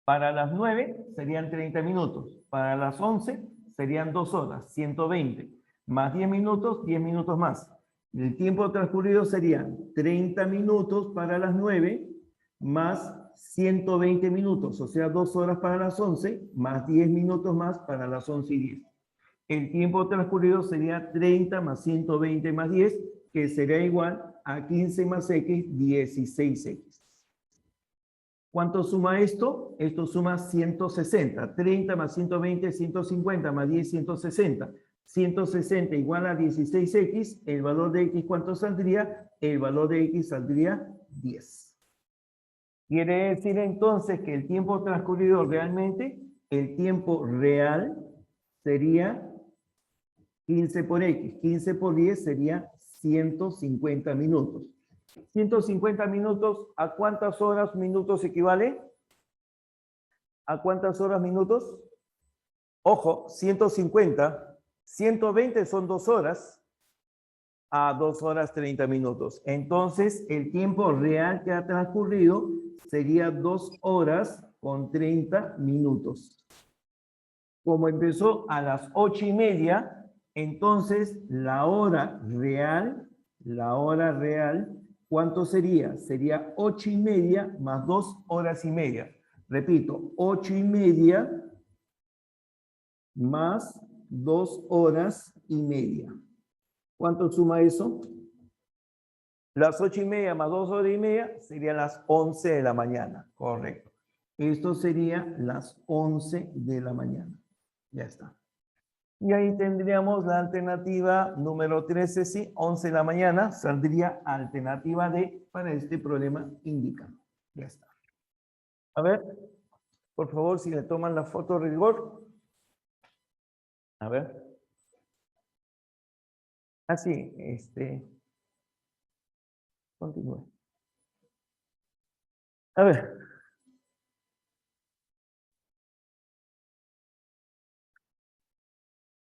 Para las 9 serían 30 minutos. Para las 11 serían 2 horas, 120. Más 10 minutos, 10 minutos más. El tiempo transcurrido serían 30 minutos para las 9, más 120 minutos, o sea, 2 horas para las 11, más 10 minutos más para las 11:10. El tiempo transcurrido sería 30 más 120 más 10, que sería igual a 15 más X, 16X. ¿Cuánto suma esto? Esto suma 160. 30 más 120, 150 más 10, 160. 160 igual a 16X. El valor de X, ¿cuánto saldría? El valor de X saldría 10. Quiere decir entonces que el tiempo transcurrido realmente, el tiempo real sería 15 por X. 15 por 10 sería 150 minutos. 150 minutos, ¿a cuántas horas, minutos equivale? ¿A cuántas horas, minutos? Ojo, 150, 120 son 2 horas a 2 horas 30 minutos. Entonces, el tiempo real que ha transcurrido sería 2 horas con 30 minutos. Como empezó a las 8:30, entonces la hora real, ¿cuánto sería? Sería 8:30 más 2 horas y media. Repito, 8:30 más 2 horas y media. ¿Cuánto suma eso? Las 8:30 más 2 horas y media serían las 11 de la mañana. Correcto. Esto sería las 11 de la mañana. Ya está. Y ahí tendríamos la alternativa número 13, sí, 11 de la mañana, saldría alternativa D para este problema indicado. Ya está. A ver, por favor, si le toman la foto rigor. A ver. Así, continúe. A ver.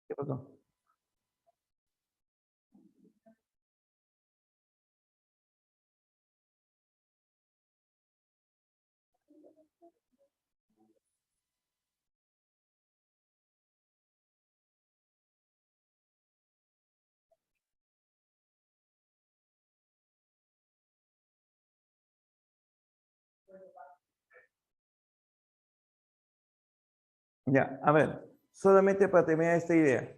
¿Qué pasó? Ya, a ver, solamente para terminar esta idea.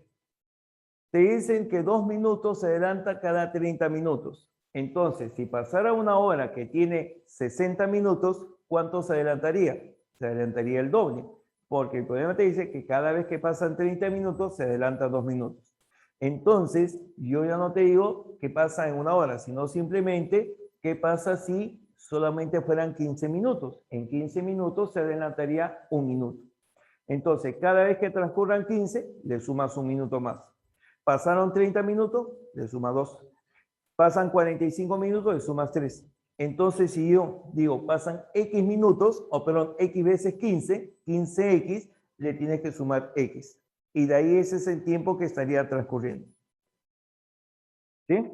Te dicen que 2 minutos se adelanta cada 30 minutos. Entonces, si pasara una hora que tiene 60 minutos, ¿cuánto se adelantaría? Se adelantaría el doble, porque el problema te dice que cada vez que pasan 30 minutos, se adelanta 2 minutos. Entonces, yo ya no te digo qué pasa en una hora, sino simplemente qué pasa si solamente fueran 15 minutos. En 15 minutos se adelantaría 1 minuto. Entonces, cada vez que transcurran 15, le sumas 1 minuto más. Pasaron 30 minutos, le sumas 2. Pasan 45 minutos, le sumas 3. Entonces, si yo digo, pasan X minutos, o perdón, X veces 15, 15X, le tienes que sumar X. Y de ahí ese es el tiempo que estaría transcurriendo. ¿Sí?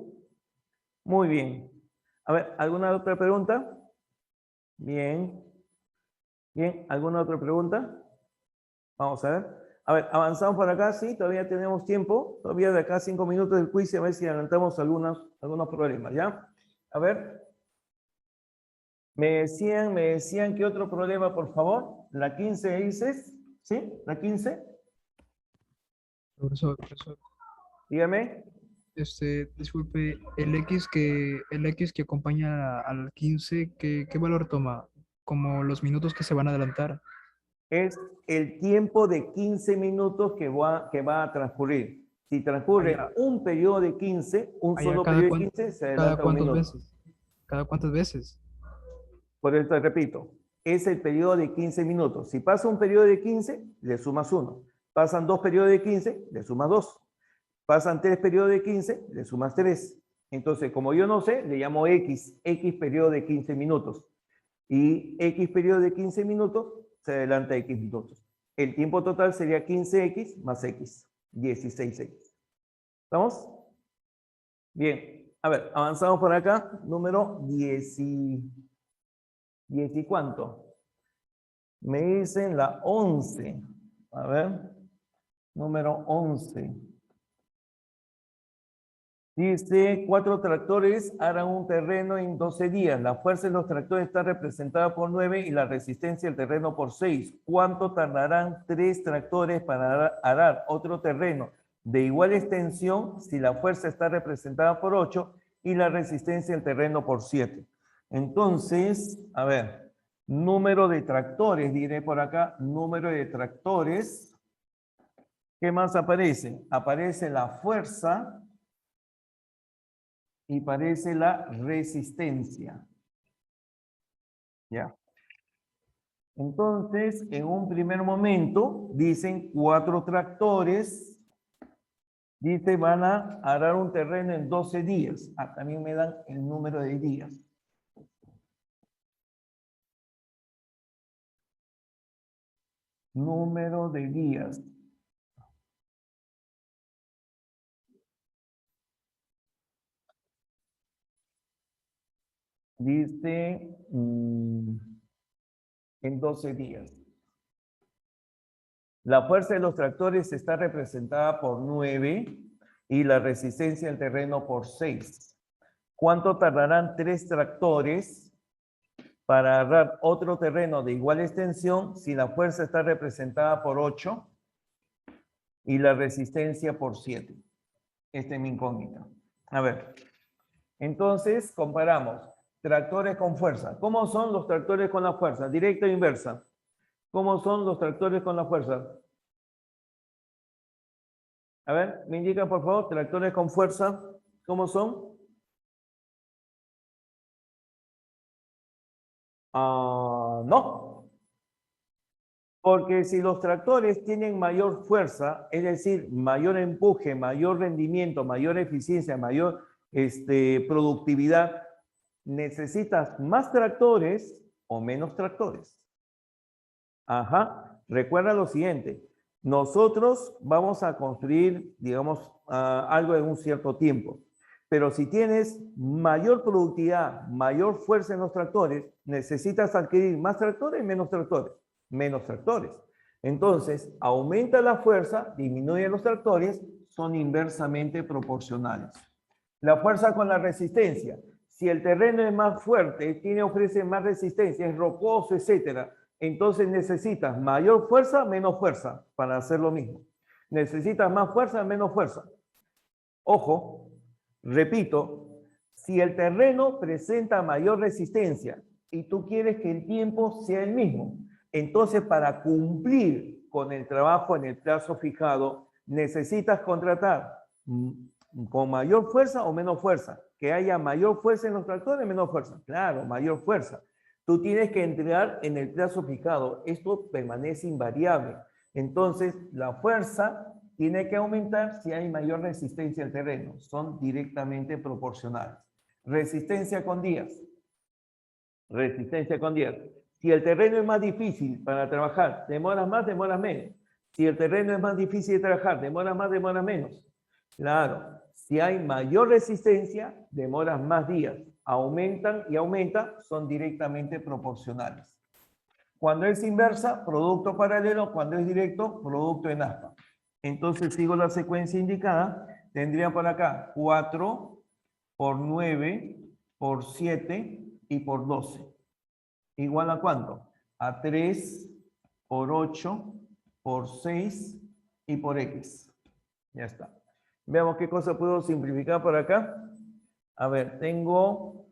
Muy bien. A ver, ¿alguna otra pregunta? Bien. Bien, ¿alguna otra pregunta? Vamos a ver. A ver, avanzamos por acá, sí, todavía tenemos tiempo. Todavía de acá a 5 minutos del quiz, a ver si adelantamos algunos problemas, ¿ya? A ver. Me decían que otro problema, por favor. La 15 dices, ¿sí? La 15. Profesor, Dígame. disculpe, el X que acompaña al 15, ¿qué valor toma? Como los minutos que se van a adelantar. Es el tiempo de 15 minutos que va a transcurrir. Si transcurre Allá, un periodo de 15, un allá solo periodo de 15, se cada adelanta 1 cuántas minuto. veces. ¿Cada cuántas veces? Por eso te repito, es el periodo de 15 minutos. Si pasa un periodo de 15, le sumas 1. Pasan 2 periodos de 15, le sumas 2. Pasan 3 periodos de 15, le sumas 3. Entonces, como yo no sé, le llamo X periodo de 15 minutos. Y X periodo de 15 minutos se adelanta X minutos. El tiempo total sería 15X más X, 16X. ¿Estamos? Bien. A ver, avanzamos por acá. Número 10 y cuánto. Me dicen la 11. A ver, número 11. Dice, 4 tractores harán un terreno en 12 días. La fuerza de los tractores está representada por 9 y la resistencia del terreno por 6. ¿Cuánto tardarán 3 tractores para arar otro terreno de igual extensión si la fuerza está representada por 8 y la resistencia del terreno por 7? Entonces, a ver, número de tractores, diré por acá, número de tractores. ¿Qué más aparece? Aparece la fuerza y aparece la resistencia. ¿Ya? Entonces, en un primer momento, dicen 4 tractores, dice van a arar un terreno en 12 días. Ah, también me dan el número de días. Número de días. Dice en 12 días. La fuerza de los tractores está representada por 9 y la resistencia del terreno por 6. ¿Cuánto tardarán 3 tractores para agarrar otro terreno de igual extensión si la fuerza está representada por 8 y la resistencia por 7? Esta es mi incógnita. A ver, entonces comparamos tractores con fuerza. ¿Cómo son los tractores con la fuerza? Directa e inversa. ¿Cómo son los tractores con la fuerza? A ver, me indican por favor, tractores con fuerza, ¿cómo son? No. Porque si los tractores tienen mayor fuerza, es decir, mayor empuje, mayor rendimiento, mayor eficiencia, mayor productividad, ¿necesitas más tractores o menos tractores? Ajá. Recuerda lo siguiente. Nosotros vamos a construir, digamos, algo en un cierto tiempo. Pero si tienes mayor productividad, mayor fuerza en los tractores, necesitas adquirir más tractores y menos tractores. Menos tractores. Entonces, aumenta la fuerza, disminuye los tractores, son inversamente proporcionales. La fuerza con la resistencia. Si el terreno es más fuerte, ofrece más resistencia, es rocoso, etcétera, entonces necesitas mayor fuerza, menos fuerza para hacer lo mismo. Necesitas más fuerza, menos fuerza. Ojo, repito, si el terreno presenta mayor resistencia y tú quieres que el tiempo sea el mismo, entonces para cumplir con el trabajo en el plazo fijado, necesitas contratar con mayor fuerza o menos fuerza. Que haya mayor fuerza en los tractores, menos fuerza. Claro, mayor fuerza. Tú tienes que entregar en el plazo fijado. Esto permanece invariable. Entonces, la fuerza tiene que aumentar si hay mayor resistencia al terreno. Son directamente proporcionales. Resistencia con días. Resistencia con días. Si el terreno es más difícil para trabajar, demoras más, demoras menos. Si el terreno es más difícil de trabajar, demoras más, demoras menos. Claro, si hay mayor resistencia, demoras más días. Aumentan y aumentan, son directamente proporcionales. Cuando es inversa, producto paralelo. Cuando es directo, producto en aspa. Entonces sigo la secuencia indicada. Tendría por acá 4 por 9 por 7 y por 12. ¿Igual a cuánto? A 3 por 8 por 6 y por X. Ya está. Veamos qué cosa puedo simplificar por acá. A ver, tengo...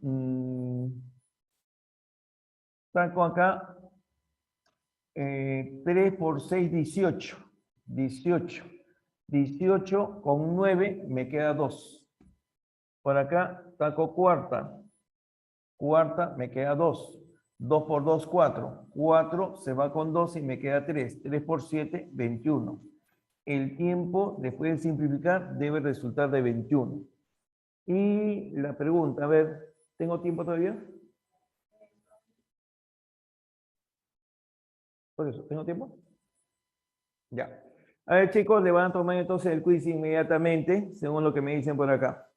saco acá 3 por 6, 18. 18. 18 con 9 me queda 2. Por acá saco cuarta. Cuarta me queda 2. 2 por 2, 4. 4 se va con 2 y me queda 3. 3 por 7, 21. El tiempo, después de simplificar, debe resultar de 21. Y la pregunta, a ver, ¿tengo tiempo todavía? Por eso, ¿tengo tiempo? Ya. A ver, chicos, le van a tomar entonces el quiz inmediatamente, según lo que me dicen por acá.